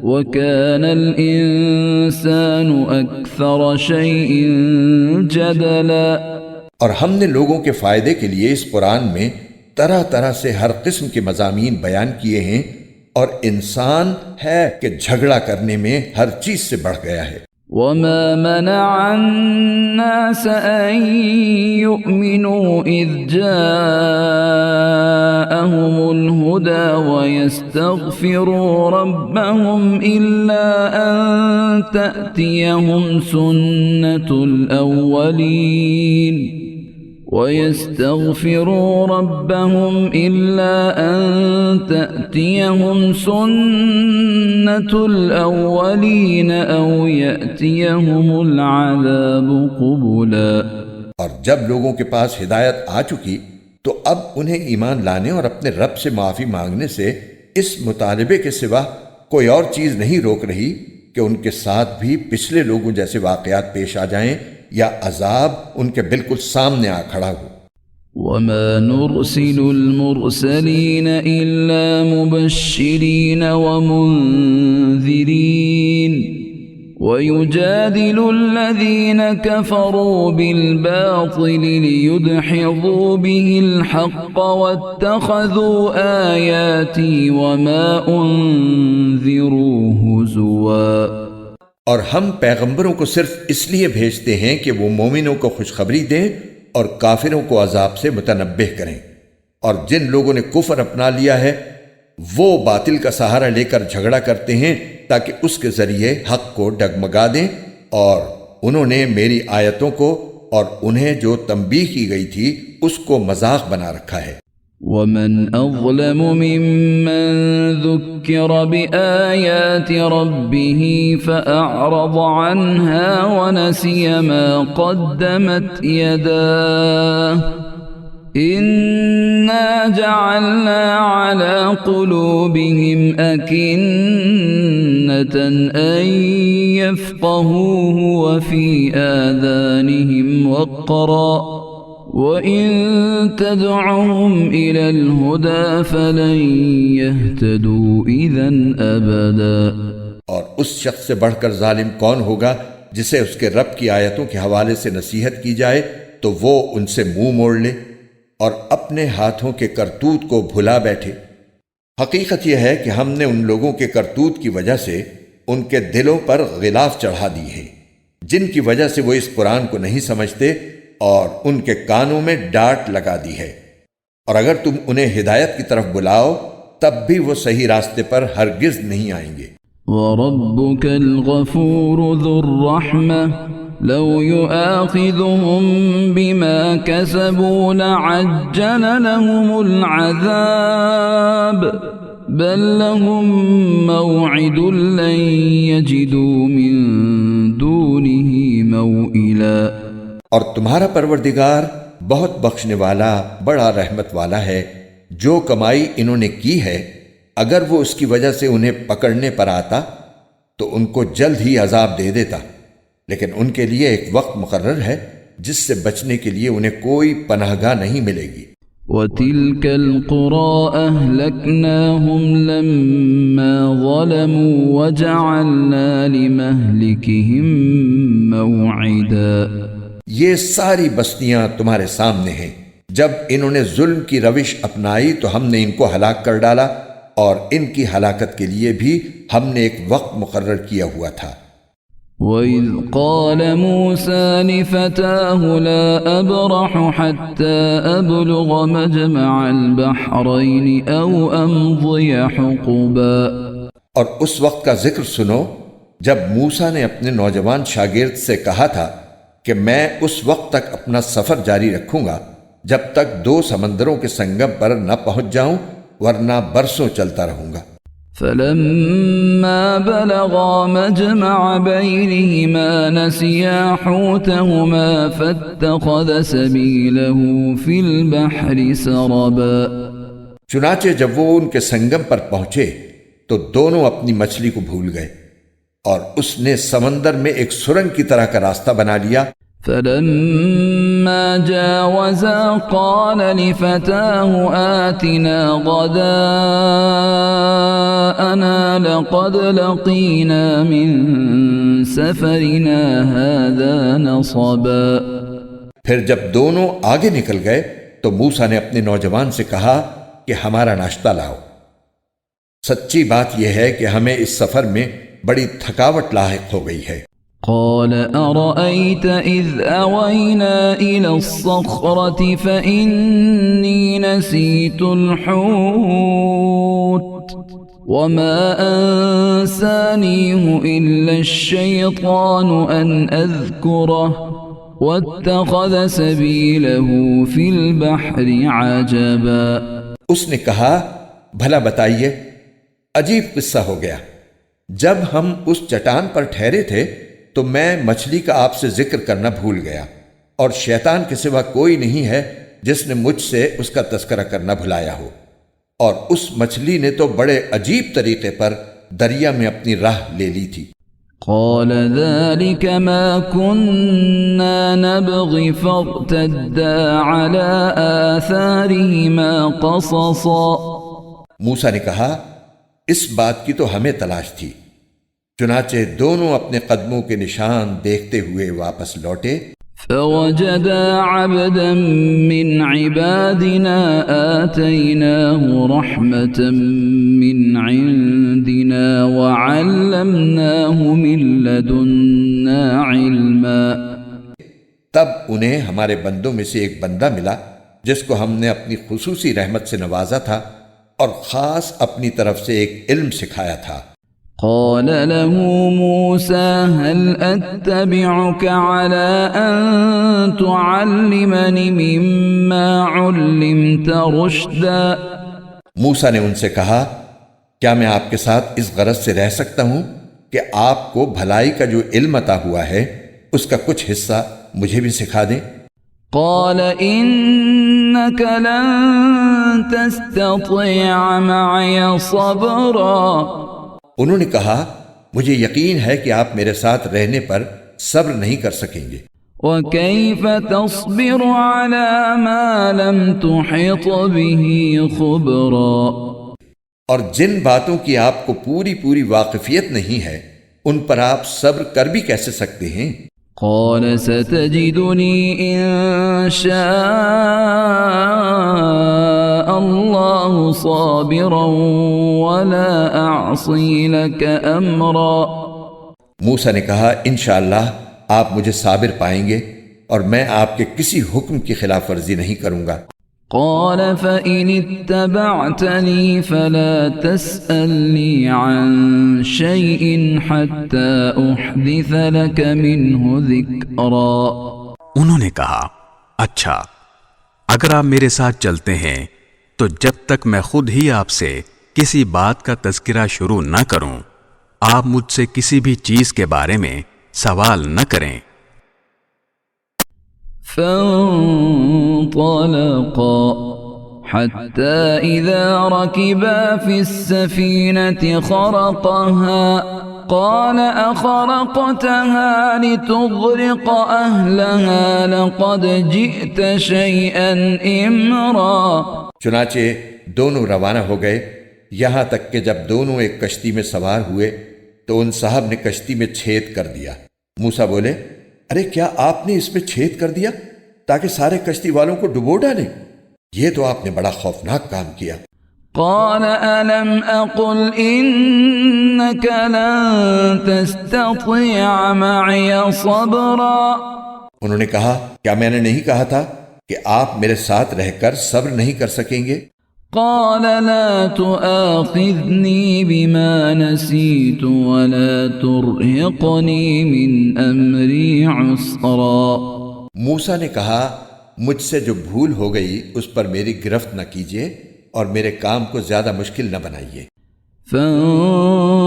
وَكَانَ الْإِنسَانُ أَكْثَرَ شَيْءٍ جَدَلًا۔ اور ہم نے لوگوں کے فائدے کے لیے اس قرآن میں طرح طرح سے ہر قسم کے مضامین بیان کیے ہیں، اور انسان ہے کہ جھگڑا کرنے میں ہر چیز سے بڑھ گیا ہے۔ وَمَا مَنَعَ النَّاسَ أَن يُؤْمِنُوا إِذْ جَاءَهُمُ الْهُدَى وَيَسْتَغْفِرُوا رَبَّهُمْ إِلَّا أَن تَأْتِيَهُمْ سُنَّةُ الْأَوَّلِينَ وَيَسْتَغْفِرُوا رَبَّهُمْ إِلَّا أَن تَأْتِيَهُمْ سُنَّةُ الْأَوَّلِينَ أَوْ يَأْتِيَهُمُ الْعَذَابُ قُبُلًا۔ اور جب لوگوں کے پاس ہدایت آ چکی تو اب انہیں ایمان لانے اور اپنے رب سے معافی مانگنے سے اس مطالبے کے سوا کوئی اور چیز نہیں روک رہی کہ ان کے ساتھ بھی پچھلے لوگوں جیسے واقعات پیش آ جائیں یا عذاب ان کے بالکل سامنے آ کھڑا ہو۔ وَمَا نُرْسِلُ الْمُرْسَلِينَ إِلَّا مُبَشِّرِينَ وَمُنذِرِينَ وَيُجَادِلُ الَّذِينَ كَفَرُوا بِالْبَاطِلِ لِيُدْحِضُوا بِهِ الْحَقَّ وَاتَّخَذُوا آيَاتِي وَمَا أُنذِرُوا هُزُوًا۔ اور ہم پیغمبروں کو صرف اس لیے بھیجتے ہیں کہ وہ مومنوں کو خوشخبری دیں اور کافروں کو عذاب سے متنبہ کریں، اور جن لوگوں نے کفر اپنا لیا ہے وہ باطل کا سہارا لے کر جھگڑا کرتے ہیں تاکہ اس کے ذریعے حق کو ڈگمگا دیں، اور انہوں نے میری آیتوں کو اور انہیں جو تنبیہ کی گئی تھی اس کو مذاق بنا رکھا ہے۔ وَمَنْ أَظْلَمُ مِمَّنْ ذُكِّرَ بِآيَاتِ رَبِّهِ فَأَعْرَضَ عَنْهَا وَنَسِيَ مَا قَدَّمَتْ يَدَاهُ إِنَّا جَعَلْنَا عَلَى قُلُوبِهِمْ أَكِنَّةً أكنة أن يفقهوه وفي آذانهم وقرا وإن تدعهم إلى الهدى فلن يهتدوا إذا أبدا۔ اور اس شخص سے بڑھ کر ظالم کون ہوگا جسے اس کے رب کی آیتوں کے حوالے سے نصیحت کی جائے تو وہ ان سے منہ موڑ لے اور اپنے ہاتھوں کے کرتوت کو بھلا بیٹھے۔ حقیقت یہ ہے کہ ہم نے ان لوگوں کے کرتوت کی وجہ سے ان کے دلوں پر غلاف چڑھا دی ہیں، جن کی وجہ سے وہ اس قرآن کو نہیں سمجھتے اور ان کے کانوں میں ڈانٹ لگا دی ہے، اور اگر تم انہیں ہدایت کی طرف بلاؤ تب بھی وہ صحیح راستے پر ہرگز نہیں آئیں گے۔ وَرَبُّكَ الْغَفُورُ ذُو الرَّحْمَةِ لَوْ يُؤَاخِذُهُم بِمَا كَسَبُوا لَعَجَّلَ لَهُمُ الْعَذَابَ بَل لَّهُم مَّوْعِدٌ لَّن يَجِدُوا مِن دُونِهِ مَوْئِلًا۔ اور تمہارا پروردگار بہت بخشنے والا بڑا رحمت والا ہے، جو کمائی انہوں نے کی ہے اگر وہ اس کی وجہ سے انہیں پکڑنے پر آتا تو ان کو جلد ہی عذاب دے دیتا، لیکن ان کے لیے ایک وقت مقرر ہے جس سے بچنے کے لیے انہیں کوئی پناہ گاہ نہیں ملے گی۔ وَتِلْكَ الْقُرَىٰ أَهْلَكْنَاهُمْ لَمَّا ظَلَمُوا وَجَعَلْنَا لِمَهْلِكِهِم مَّوْعِدًا۔ یہ ساری بستیاں تمہارے سامنے ہیں، جب انہوں نے ظلم کی روش اپنائی تو ہم نے ان کو ہلاک کر ڈالا، اور ان کی ہلاکت کے لیے بھی ہم نے ایک وقت مقرر کیا ہوا تھا۔ وَإِذْ قَالَ مُوسَى لِفَتَاهُ لَا أَبْرَحُ حَتَّى أَبْلُغَ مَجْمَعَ الْبَحْرَيْنِ أَوْ أَمْضِيَ حُقُبًا۔ اور اس وقت کا ذکر سنو جب موسیٰ نے اپنے نوجوان شاگرد سے کہا تھا کہ میں اس وقت تک اپنا سفر جاری رکھوں گا جب تک دو سمندروں کے سنگم پر نہ پہنچ جاؤں، ورنہ برسوں چلتا رہوں گا۔ فَلَمَّا بَلَغَا مَجْمَعَ بَيْنِهِمَا نَسِيَا حُوتَهُمَا فَاتَّخَذَ سَبِيلَهُ فِي الْبَحْرِ سَرَبًا۔ چنانچہ جب وہ ان کے سنگم پر پہنچے تو دونوں اپنی مچھلی کو بھول گئے، اور اس نے سمندر میں ایک سرنگ کی طرح کا راستہ بنا لیا۔ فَلَمَّا جَاوَزَا قَالَ لِفَتَاهُ آتِنَا غَدَاءَنَا لَقَدْ لَقِينَا مِن سَفَرِنَا هَذَا نَصَبًا۔ پھر جب دونوں آگے نکل گئے تو موسیٰ نے اپنے نوجوان سے کہا کہ ہمارا ناشتہ لاؤ، سچی بات یہ ہے کہ ہمیں اس سفر میں بڑی تھکاوٹ لاحق ہو گئی ہے۔ قال أرأيت إذ أوينا إلى الصخرة فإني نسيت الحوت وما أنسانيه إلا الشيطان أن أذكره واتخذ سبيله في البحر عجبا۔ اس نے کہا بھلا بتائیے، عجیب قصہ ہو گیا، جب ہم اس چٹان پر ٹھہرے تھے تو میں مچھلی کا آپ سے ذکر کرنا بھول گیا، اور شیطان کے سوا کوئی نہیں ہے جس نے مجھ سے اس کا تذکرہ کرنا بھلایا ہو، اور اس مچھلی نے تو بڑے عجیب طریقے پر دریا میں اپنی راہ لے لی تھی۔ قال ذلك ما كنا نبغي فارتدا على آثارهما قصصا۔ موسیٰ نے کہا اس بات کی تو ہمیں تلاش تھی، چنانچہ دونوں اپنے قدموں کے نشان دیکھتے ہوئے واپس لوٹے۔ فوجدا عبدا من عبادنا آتيناه رحمة من عندنا وعلمناه من لدنا علما۔ تب انہیں ہمارے بندوں میں سے ایک بندہ ملا جس کو ہم نے اپنی خصوصی رحمت سے نوازا تھا اور خاص اپنی طرف سے ایک علم سکھایا تھا۔ قال له موسى هل أتبعك على أن تعلمني مما علمت رشدا۔ موسیٰ نے ان سے کہا کیا میں آپ کے ساتھ اس غرض سے رہ سکتا ہوں کہ آپ کو بھلائی کا جو علم عطا ہوا ہے اس کا کچھ حصہ مجھے بھی سکھا دیں۔ قال إنك لن تستطيع معي صبرا۔ انہوں نے کہا مجھے یقین ہے کہ آپ میرے ساتھ رہنے پر صبر نہیں کر سکیں گے۔ وَكَيْفَ تَصْبِرُ عَلَى مَا لَمْ تُحِطْ بِهِ خُبْرًا، اور جن باتوں کی آپ کو پوری پوری واقفیت نہیں ہے ان پر آپ صبر کر بھی کیسے سکتے ہیں؟ قال ستجدني إن شاء الله صابرا ولا أعصي لك أمرا، موسیٰ نے کہا انشاءاللہ آپ مجھے صابر پائیں گے اور میں آپ کے کسی حکم کی خلاف ورزی نہیں کروں گا۔ قال فإن اتبعتني فلا تسألني عن شيء حتى أحدث لك منه ذكرا، انہوں نے کہا اچھا اگر آپ میرے ساتھ چلتے ہیں تو جب تک میں خود ہی آپ سے کسی بات کا تذکرہ شروع نہ کروں آپ مجھ سے کسی بھی چیز کے بارے میں سوال نہ کریں۔ فانطلقا حتى إذا ركبا في السفينة خرقها قال أخرقتها لتغرق أهلها لقد جئت شيئا إمرا، چنانچہ دونوں روانہ ہو گئے یہاں تک کہ جب دونوں ایک کشتی میں سوار ہوئے تو ان صاحب نے کشتی میں چھید کر دیا۔ موسیٰ بولے ارے کیا آپ نے اس میں چھید کر دیا تاکہ سارے کشتی والوں کو ڈبو ڈالیں؟ یہ تو آپ نے بڑا خوفناک کام کیا۔ قال ألم أقل إنك لن تستطيع معي صبرا، انہوں نے کہا کیا میں نے نہیں کہا تھا کہ آپ میرے ساتھ رہ کر صبر نہیں کر سکیں گے؟ قال لا تؤاخذني بما نسيت ولا ترهقني من أمري عسرا، موسیٰ نے کہا مجھ سے جو بھول ہو گئی اس پر میری گرفت نہ کیجیے اور میرے کام کو زیادہ مشکل نہ بنائیے۔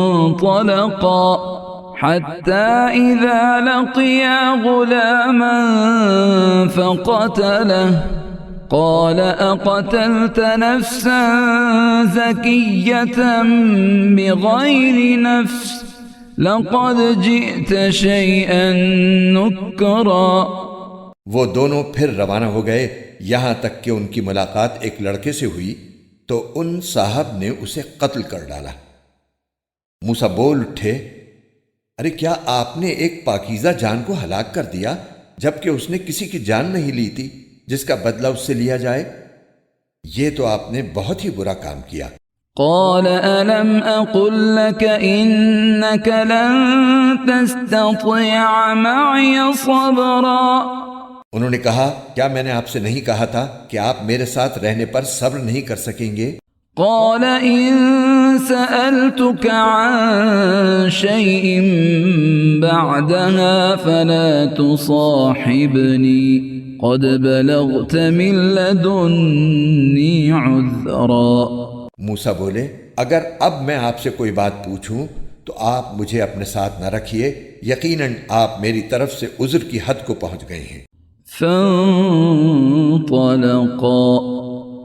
فانطلقا حتى إذا لقيا غلاما فقتله قال أقتلت نفسا زكية بغير نفس لقد جئت شيئا نكرا، وہ دونوں پھر روانہ ہو گئے یہاں تک کہ ان کی ملاقات ایک لڑکے سے ہوئی تو ان صاحب نے اسے قتل کر ڈالا۔ موسیٰ بول اٹھے ارے کیا آپ نے ایک پاکیزہ جان کو ہلاک کر دیا جبکہ اس نے کسی کی جان نہیں لی تھی جس کا بدلہ اس سے لیا جائے؟ یہ تو آپ نے بہت ہی برا کام کیا۔ قال ألم أقل لك إنك لن تستطيع معي صبرا، انہوں نے کہا کیا میں نے آپ سے نہیں کہا تھا کہ آپ میرے ساتھ رہنے پر صبر نہیں کر سکیں گے؟ قال إن سألتك عن شيء بعدها فلا تصاحبني قد بلغت من لدني عذرا، موسیٰ بولے اگر اب میں آپ سے کوئی بات پوچھوں تو آپ مجھے اپنے ساتھ نہ رکھیے، یقیناً آپ میری طرف سے عذر کی حد کو پہنچ گئے ہیں۔ فانطلقا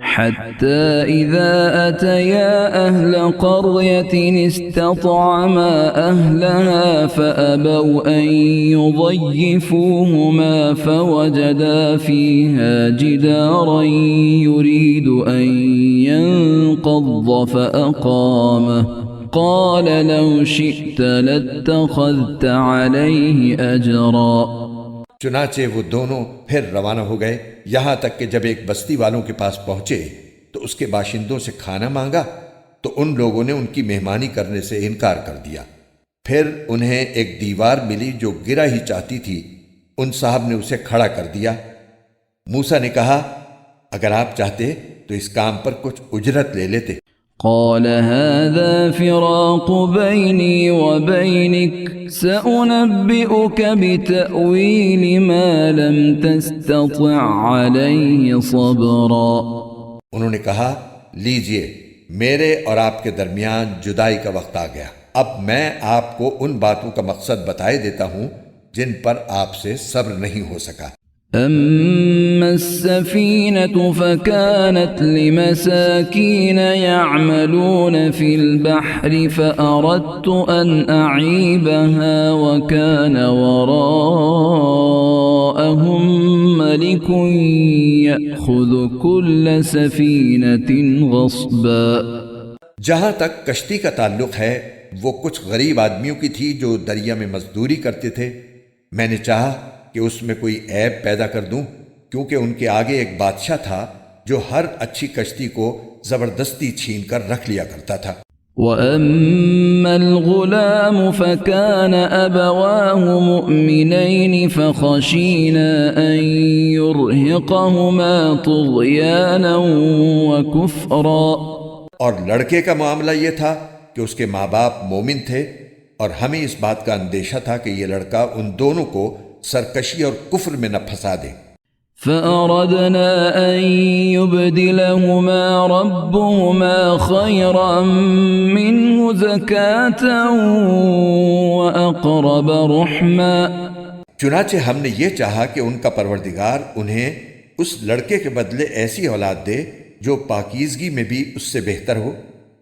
حتى إذا أتيا أهل قرية استطعما أهلها فأبوا أن يضيفوهما فوجدا فيها جدارا يريد أن ينقض فأقامه قال لو شئت لاتخذت عليه أجرا، چنانچہ وہ دونوں پھر روانہ ہو گئے یہاں تک کہ جب ایک بستی والوں کے پاس پہنچے تو اس کے باشندوں سے کھانا مانگا تو ان لوگوں نے ان کی مہمانی کرنے سے انکار کر دیا۔ پھر انہیں ایک دیوار ملی جو گرا ہی چاہتی تھی، ان صاحب نے اسے کھڑا کر دیا۔ موسیٰ نے کہا اگر آپ چاہتے تو اس کام پر کچھ اجرت لے لیتے۔ قال هذا فراق بيني وبينك سأنبئك بتأويل ما لم تستطع عليه صبرا، انہوں نے کہا لیجئے میرے اور آپ کے درمیان جدائی کا وقت آ گیا، اب میں آپ کو ان باتوں کا مقصد بتائے دیتا ہوں جن پر آپ سے صبر نہیں ہو سکا۔ أما السفينة فكانت لمساكين يعملون في البحر فأردت أن أعيبها وكان وراءهم ملك يأخذ كل سفينة غصبا. جہاں تک کشتی کا تعلق ہے وہ کچھ غریب آدمیوں کی تھی جو دریا میں مزدوری کرتے تھے. میں نے چاہا کہ اس میں کوئی عیب پیدا کر دوں کیونکہ ان کے آگے ایک بادشاہ تھا جو ہر اچھی کشتی کو زبردستی چھین کر رکھ لیا کرتا تھا. وَأَمَّا الْغُلَامُ فَكَانَ أَبَوَاهُ مُؤْمِنَيْنِ فَخَشِينَا أَن يُرْهِقَهُمَا طُغْيَانًا وَكُفْرًا. اور لڑکے کا معاملہ یہ تھا کہ اس کے ماں باپ مومن تھے اور ہمیں اس بات کا اندیشہ تھا کہ یہ لڑکا ان دونوں کو سرکشی اور کفر میں نہ پھنسا دے. فَأَرَدْنَا أَن يُبْدِلَهُمَا رَبُّهُمَا خَيْرًا مِّنْهُ زَكَاةً وَأَقْرَبَ رُحْمًا. چنانچہ ہم نے یہ چاہا کہ ان کا پروردگار انہیں اس لڑکے کے بدلے ایسی اولاد دے جو پاکیزگی میں بھی اس سے بہتر ہو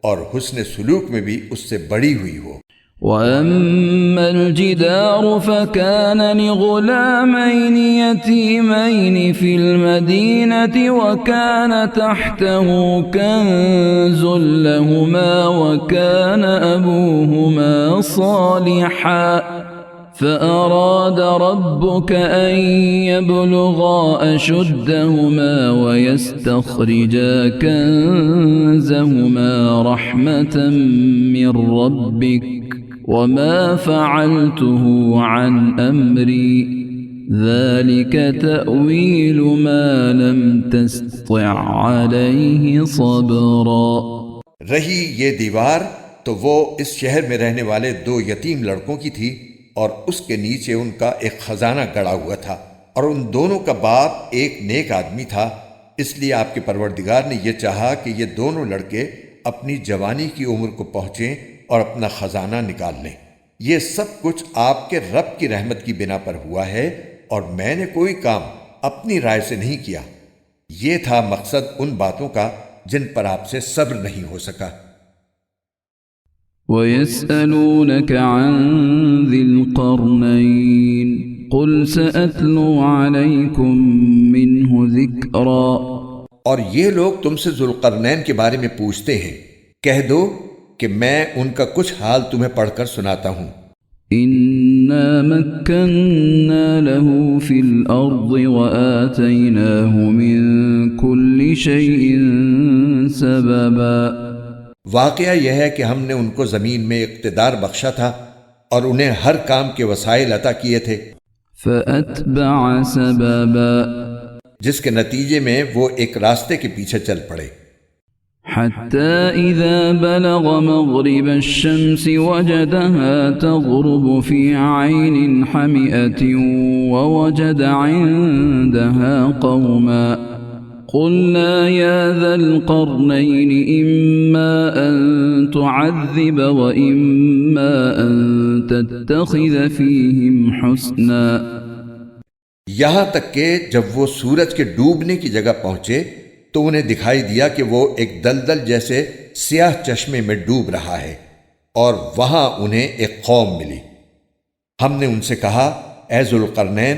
اور حسن سلوک میں بھی اس سے بڑی ہوئی ہو. وَأَمَّا الْجِدَارُ فَكَانَ لِغُلَامَيْنِ يَتِيمَيْنِ فِي الْمَدِينَةِ وَكَانَ تَحْتَهُ كَنْزٌ لَهُمَا وَكَانَ أَبُوهُمَا صَالِحًا فَأَرَادَ رَبُّكَ أَن يَبْلُغَا أَشُدَّهُمَا وَيَسْتَخْرِجَا كَنزَهُمَا رَحْمَةً مِّن رَّبِّكَ وَمَا فَعَلْتُهُ عَنْ أَمْرِي ذَلِكَ تَأْوِيلُ مَا لَمْ تَسْطِع عَلَيْهِ صَبْرًا. رہی یہ دیوار تو وہ اس شہر میں رہنے والے دو یتیم لڑکوں کی تھی اور اس کے نیچے ان کا ایک خزانہ گڑا ہوا تھا اور ان دونوں کا باپ ایک نیک آدمی تھا. اس لیے آپ کے پروردگار نے یہ چاہا کہ یہ دونوں لڑکے اپنی جوانی کی عمر کو پہنچیں اور اپنا خزانہ نکال لیں. یہ سب کچھ آپ کے رب کی رحمت کی بنا پر ہوا ہے اور میں نے کوئی کام اپنی رائے سے نہیں کیا. یہ تھا مقصد ان باتوں کا جن پر آپ سے صبر نہیں ہو سکا. وَيَسْأَلُونَكَ عَنْ ذِي الْقَرْنَيْنِ قُلْ سَأَتْلُو عَلَيْكُمْ مِنْهُ ذِكْرًا. اور یہ لوگ تم سے ذوالقرنین کے بارے میں پوچھتے ہیں، کہہ دو کہ میں ان کا کچھ حال تمہیں پڑھ کر سناتا ہوں. إِنَّا مَكَّنَّا لَهُ فِي الْأَرْضِ وَآتَيْنَاهُ مِنْ كُلِّ شَيْءٍ سَبَبًا. واقعہ یہ ہے کہ ہم نے ان کو زمین میں اقتدار بخشا تھا اور انہیں ہر کام کے وسائل عطا کیے تھے. فَأَتْبَعَ سَبَبًا. جس کے نتیجے میں وہ ایک راستے کے پیچھے چل پڑے. حَتَّى إِذَا بَلَغَ مَغْرِبَ الشَّمْسِ وَجَدَهَا تَغْرُبُ فِي عَيْنٍ حَمِئَةٍ وَوَجَدَ عِندَهَا قَوْمًا قُلْنَا يَا ذَا الْقَرْنَيْنِ إِمَّا أَن تُعَذِّبَ وَإِمَّا أَن تَتَّخِذَ فِيهِمْ حُسْنًا. یہاں تک کہ جب وہ سورج کے ڈوبنے کی جگہ پہنچے تو انہیں دکھائی دیا کہ وہ ایک دلدل جیسے سیاہ چشمے میں ڈوب رہا ہے اور وہاں انہیں ایک قوم ملی. ہم نے ان سے کہا، اے ذوالقرنین،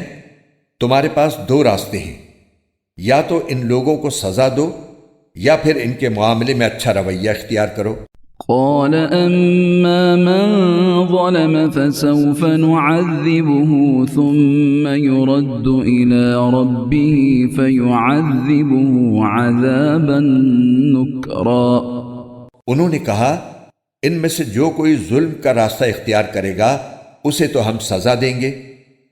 تمہارے پاس دو راستے ہیں، یا تو ان لوگوں کو سزا دو یا پھر ان کے معاملے میں اچھا رویہ اختیار کرو. قال أما من ظلم فسوف نعذبه ثم يرد إلى ربه فيعذبه عذابا نكرا. انہوں نے کہا، ان میں سے جو کوئی ظلم کا راستہ اختیار کرے گا اسے تو ہم سزا دیں گے،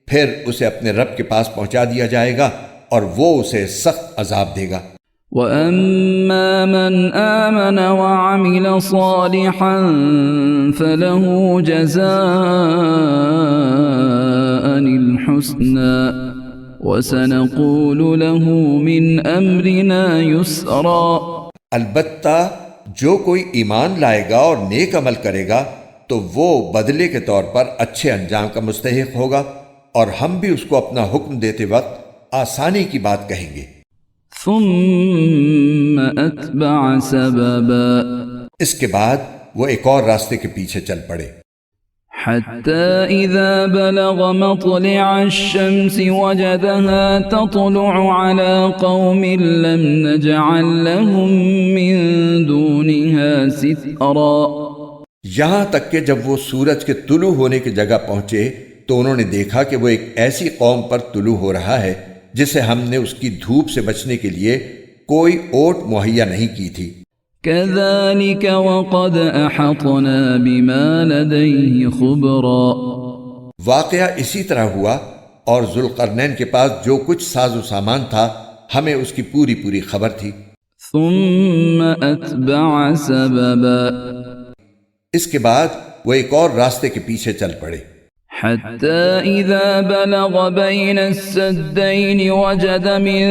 پھر اسے اپنے رب کے پاس پہنچا دیا جائے گا اور وہ اسے سخت عذاب دے گا. وَأَمَّا مَنْ آمَنَ وَعَمِلَ صَالِحًا فَلَهُ جَزَاءً الْحُسْنَى وَسَنَقُولُ لَهُ مِنْ أَمْرِنَا يُسْرًا. البتہ جو کوئی ایمان لائے گا اور نیک عمل کرے گا تو وہ بدلے کے طور پر اچھے انجام کا مستحق ہوگا اور ہم بھی اس کو اپنا حکم دیتے وقت آسانی کی بات کہیں گے۔ ثم أتبع سببا اس کے بعد وہ ایک اور راستے کے پیچھے چل پڑے، حتى إذا بلغ مطلع الشمس وجدها تطلع على قوم لم نجعل لهم من دونها سترا۔ یہاں تک کہ جب وہ سورج کے طلوع ہونے کی جگہ پہنچے تو انہوں نے دیکھا کہ وہ ایک ایسی قوم پر طلوع ہو رہا ہے جسے ہم نے اس کی دھوپ سے بچنے کے لیے کوئی اوٹ مہیا نہیں کی تھی۔ كذلك وقد أحطنا بما لديه خبرا۔ واقعہ اسی طرح ہوا، اور ذوالقرنین کے پاس جو کچھ ساز و سامان تھا ہمیں اس کی پوری پوری خبر تھی۔ ثم أتبع سببا اس کے بعد وہ ایک اور راستے کے پیچھے چل پڑے، حتى إذا بلغ بين السدين وجد من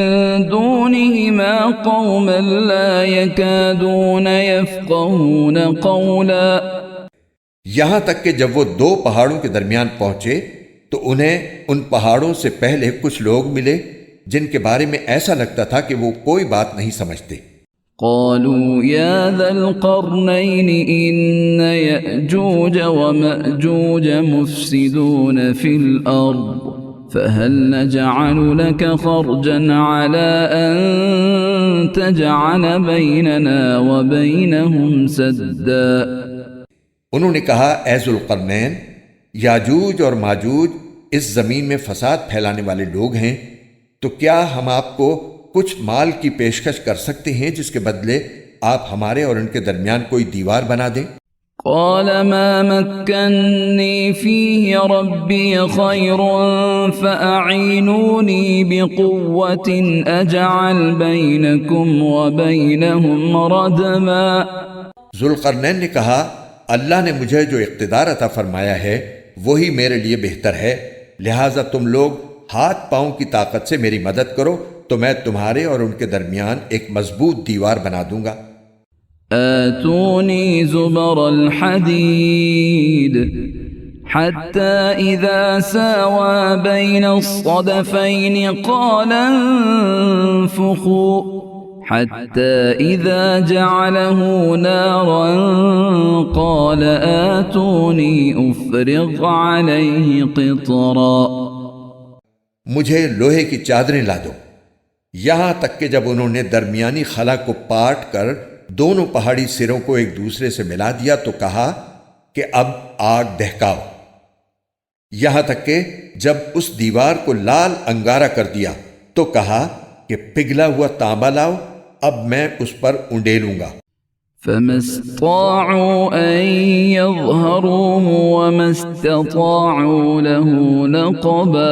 دونهما قوما لا يكادون يفقهون قولا۔ یہاں تک کہ جب وہ دو پہاڑوں کے درمیان پہنچے تو انہیں ان پہاڑوں سے پہلے کچھ لوگ ملے جن کے بارے میں ایسا لگتا تھا کہ وہ کوئی بات نہیں سمجھتے۔ قالوا يا ذا القرنين إن يأجوج ومأجوج مفسدون في الأرض فهل نجعل لك خرجا على أن تجعل بيننا وبينهم سدا۔ انہوں نے کہا، اے ذوالقرنین، یاجوج اور ماجوج اس زمین میں فساد پھیلانے والے لوگ ہیں، تو کیا ہم آپ کو کچھ مال کی پیشکش کر سکتے ہیں جس کے بدلے آپ ہمارے اور ان کے درمیان کوئی دیوار بنا دیں؟ قال ما مكنني فيه ربي خير فأعينوني بقوة أجعل بينكم وبينهم ردما۔ ذوالقرنین نے کہا، اللہ نے مجھے جو اقتدار عطا فرمایا ہے وہی میرے لیے بہتر ہے، لہٰذا تم لوگ ہاتھ پاؤں کی طاقت سے میری مدد کرو تو میں تمہارے اور ان کے درمیان ایک مضبوط دیوار بنا دوں گا۔ آتوني زبر الحديد حتى إذا ساوى بين الصدفين قال انفخوا حتى إذا جعله نارا قال آتوني أفرغ عليه قطرا۔ مجھے لوہے کی چادریں لا دو۔ یہاں تک کہ جب انہوں نے درمیانی خلا کو پاٹ کر دونوں پہاڑی سروں کو ایک دوسرے سے ملا دیا تو کہا کہ اب آگ دہکاؤ۔ یہاں تک کہ جب اس دیوار کو لال انگارہ کر دیا تو کہا کہ پگھلا ہوا تانبا لاؤ، اب میں اس پر اونڈیلوں گا۔ فما استطاعوا أن يظهروه وما استطاعوا له نقبا۔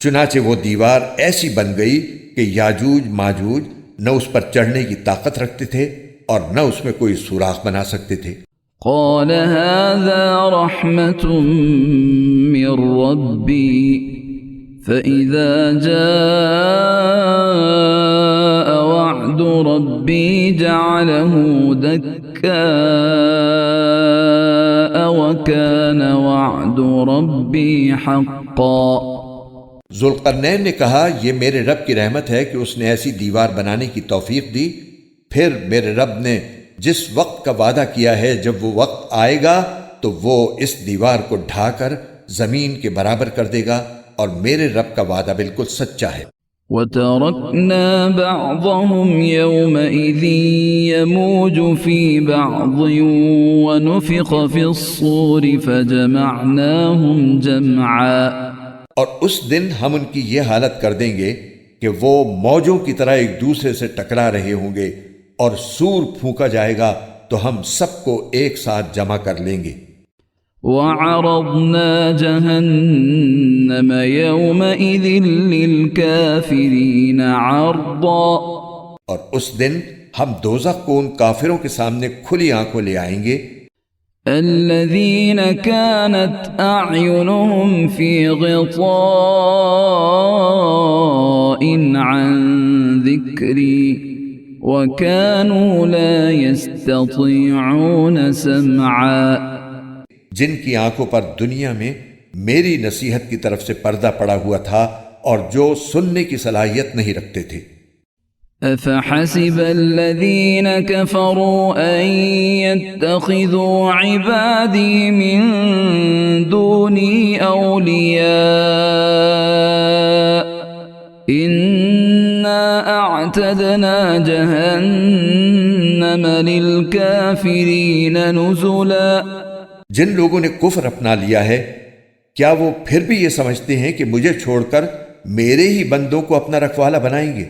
چنانچہ وہ دیوار ایسی بن گئی کہ یاجوج ماجوج نہ اس پر چڑھنے کی طاقت رکھتے تھے اور نہ اس میں کوئی سوراخ بنا سکتے تھے۔ قال هذا رحمة من ربي فإذا جاء وعد ربي جعله دكاء وكان وعد ربي حقا۔ ذوالقرنین نے کہا، یہ میرے رب کی رحمت ہے کہ اس نے ایسی دیوار بنانے کی توفیق دی، پھر میرے رب نے جس وقت کا وعدہ کیا ہے جب وہ وقت آئے گا تو وہ اس دیوار کو ڈھا کر زمین کے برابر کر دے گا، اور میرے رب کا وعدہ بالکل سچا ہے۔ وَتَرَكْنَا بَعْضَهُمْ يَوْمَئِذٍ يَمُوجُ فِي بَعْضٍ وَنُفِخَ فِي الصُّورِ فَجَمَعْنَاهُمْ جَمْعًا۔ اور اس دن ہم ان کی یہ حالت کر دیں گے کہ وہ موجوں کی طرح ایک دوسرے سے ٹکرا رہے ہوں گے، اور سور پھونکا جائے گا تو ہم سب کو ایک ساتھ جمع کر لیں گے۔ وَعَرَضْنَا جَهَنَّمَ يَوْمَئِذٍ لِلْكَافِرِينَ عَرْضًا۔ اور اس دن ہم دوزخ کو ان کافروں کے سامنے کھلی آنکھوں لے آئیں گے، الذين كانت أعينهم في غطاء عن ذكري وكانوا لا يستطيعون سمعا۔ جن کی آنکھوں پر دنیا میں میری نصیحت کی طرف سے پردہ پڑا ہوا تھا اور جو سننے کی صلاحیت نہیں رکھتے تھے۔ أفحسب الذين كفروا أن يتخذوا عبادي من دوني أولياء إنا أعتدنا جهنم للكافرين نزلا۔ جن لوگوں نے کفر اپنا لیا ہے کیا وہ پھر بھی یہ سمجھتے ہیں کہ مجھے چھوڑ کر میرے ہی بندوں کو اپنا رکھوالا بنائیں گے؟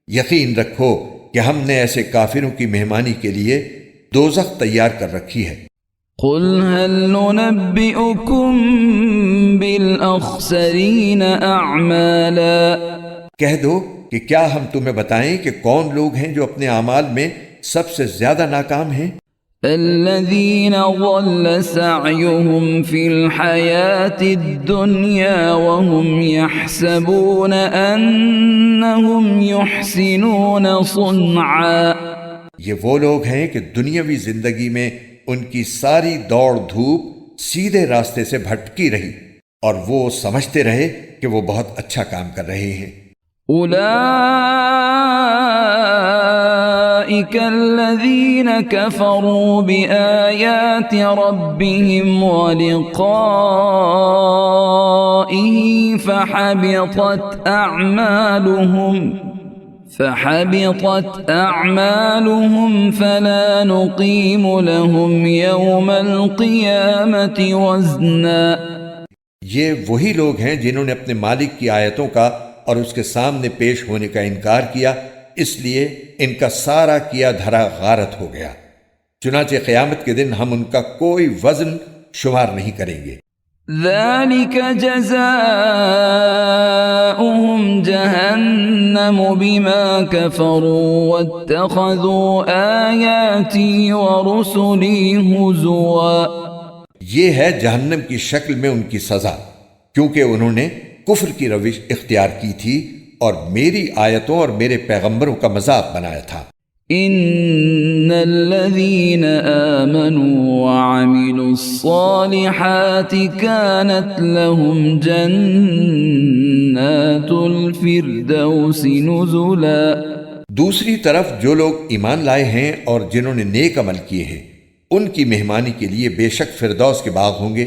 یقین رکھو کہ ہم نے ایسے کافروں کی مہمانی کے لیے دوزخ تیار کر رکھی ہے۔ قل هل ننبئكم بالأخسرين أعمالا، کہہ دو کہ کیا ہم تمہیں بتائیں کہ کون لوگ ہیں جو اپنے اعمال میں سب سے زیادہ ناکام ہیں؟ الذين ضل سعيهم في الحياة الدنيا وهم يحسبون أنهم يحسنون صنعا۔ یہ وہ لوگ ہیں کہ دنیاوی زندگی میں ان کی ساری دوڑ دھوپ سیدھے راستے سے بھٹکی رہی اور وہ سمجھتے رہے کہ وہ بہت اچھا کام کر رہے ہیں۔ أولئك الذين كفروا بآيات ربهم ولقائه فحبطت أعمالهم فلا نقيم لهم يوم القيامة وزنا۔ یہ وہی لوگ ہیں جنہوں نے اپنے مالک کی آیتوں کا اور اس کے سامنے پیش ہونے کا انکار کیا، اس لیے ان کا سارا کیا دھرا غارت ہو گیا، چنانچہ قیامت کے دن ہم ان کا کوئی وزن شمار نہیں کریں گے۔ ذلك جزاؤهم جهنم بما كفروا واتخذوا آياتي ورسلي هزوا۔ یہ ہے جہنم کی شکل میں ان کی سزا، کیونکہ انہوں نے کفر کی روش اختیار کی تھی اور میری آیتوں اور میرے پیغمبروں کا مذاق بنایا تھا۔ ان الذين آمنوا وعملوا الصالحات كانت لهم جنات الفردوس نزلا۔ دوسری طرف جو لوگ ایمان لائے ہیں اور جنہوں نے نیک عمل کیے ہیں ان کی مہمانی کے لیے بے شک فردوس کے باغ ہوں گے،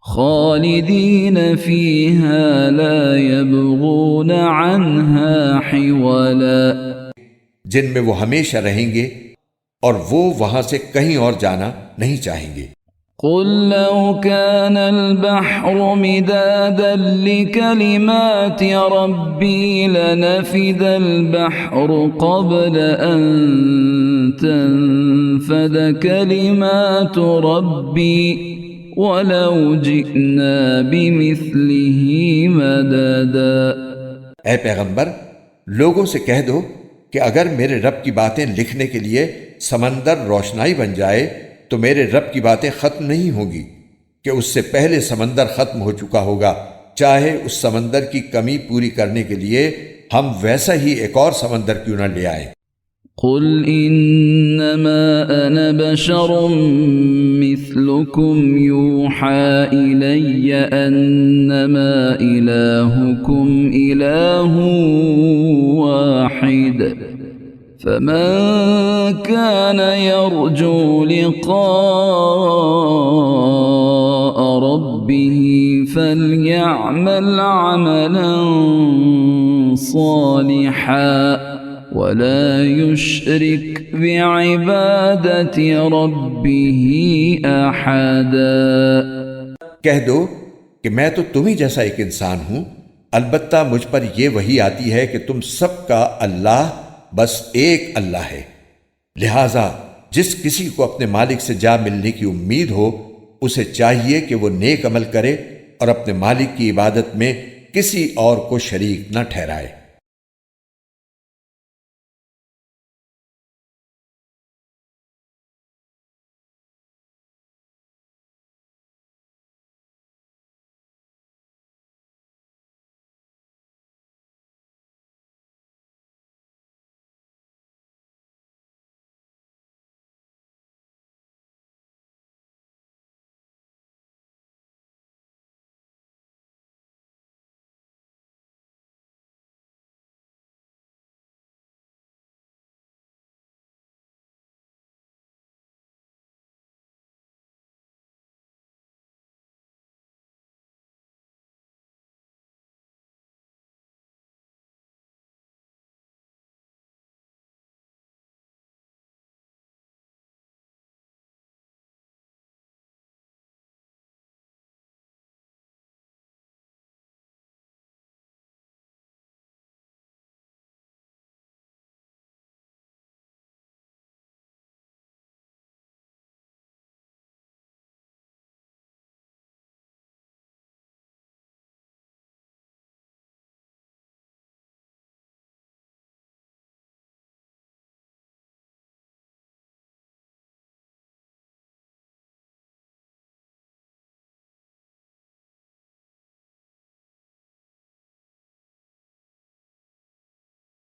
خالدین فیہا لا یبغون عنہا حولا، جن میں وہ ہمیشہ رہیں گے اور وہ وہاں سے کہیں اور جانا نہیں چاہیں گے۔ قل لو كان البحر مدادا لكلمات ربي لنفد البحر قبل أن تنفد كلمات ربي ولو جئنا بمثله مددا۔ اے پیغمبر، لوگوں سے کہہ دو کہ اگر میرے رب کی باتیں لکھنے کے لیے سمندر روشنائی بن جائے تو میرے رب کی باتیں ختم نہیں ہوں گی کہ اس سے پہلے سمندر ختم ہو چکا ہوگا، چاہے اس سمندر کی کمی پوری کرنے کے لیے ہم ویسا ہی ایک اور سمندر کیوں نہ لے آئیں۔ قل انما انا بشر مثلكم يوحى الي انما الهكم اله واحد فمن كان يرجو لقاء ربه فليعمل عملا صالحا ولا يشرك بعبادة ربه أحدا۔ کہہ دو کہ میں تو تم ہی جیسا ایک انسان ہوں، البتہ مجھ پر یہ وحی آتی ہے کہ تم سب کا اللہ بس ایک اللہ ہے، لہٰذا جس کسی کو اپنے مالک سے جا ملنے کی امید ہو اسے چاہیے کہ وہ نیک عمل کرے اور اپنے مالک کی عبادت میں کسی اور کو شریک نہ ٹھہرائے۔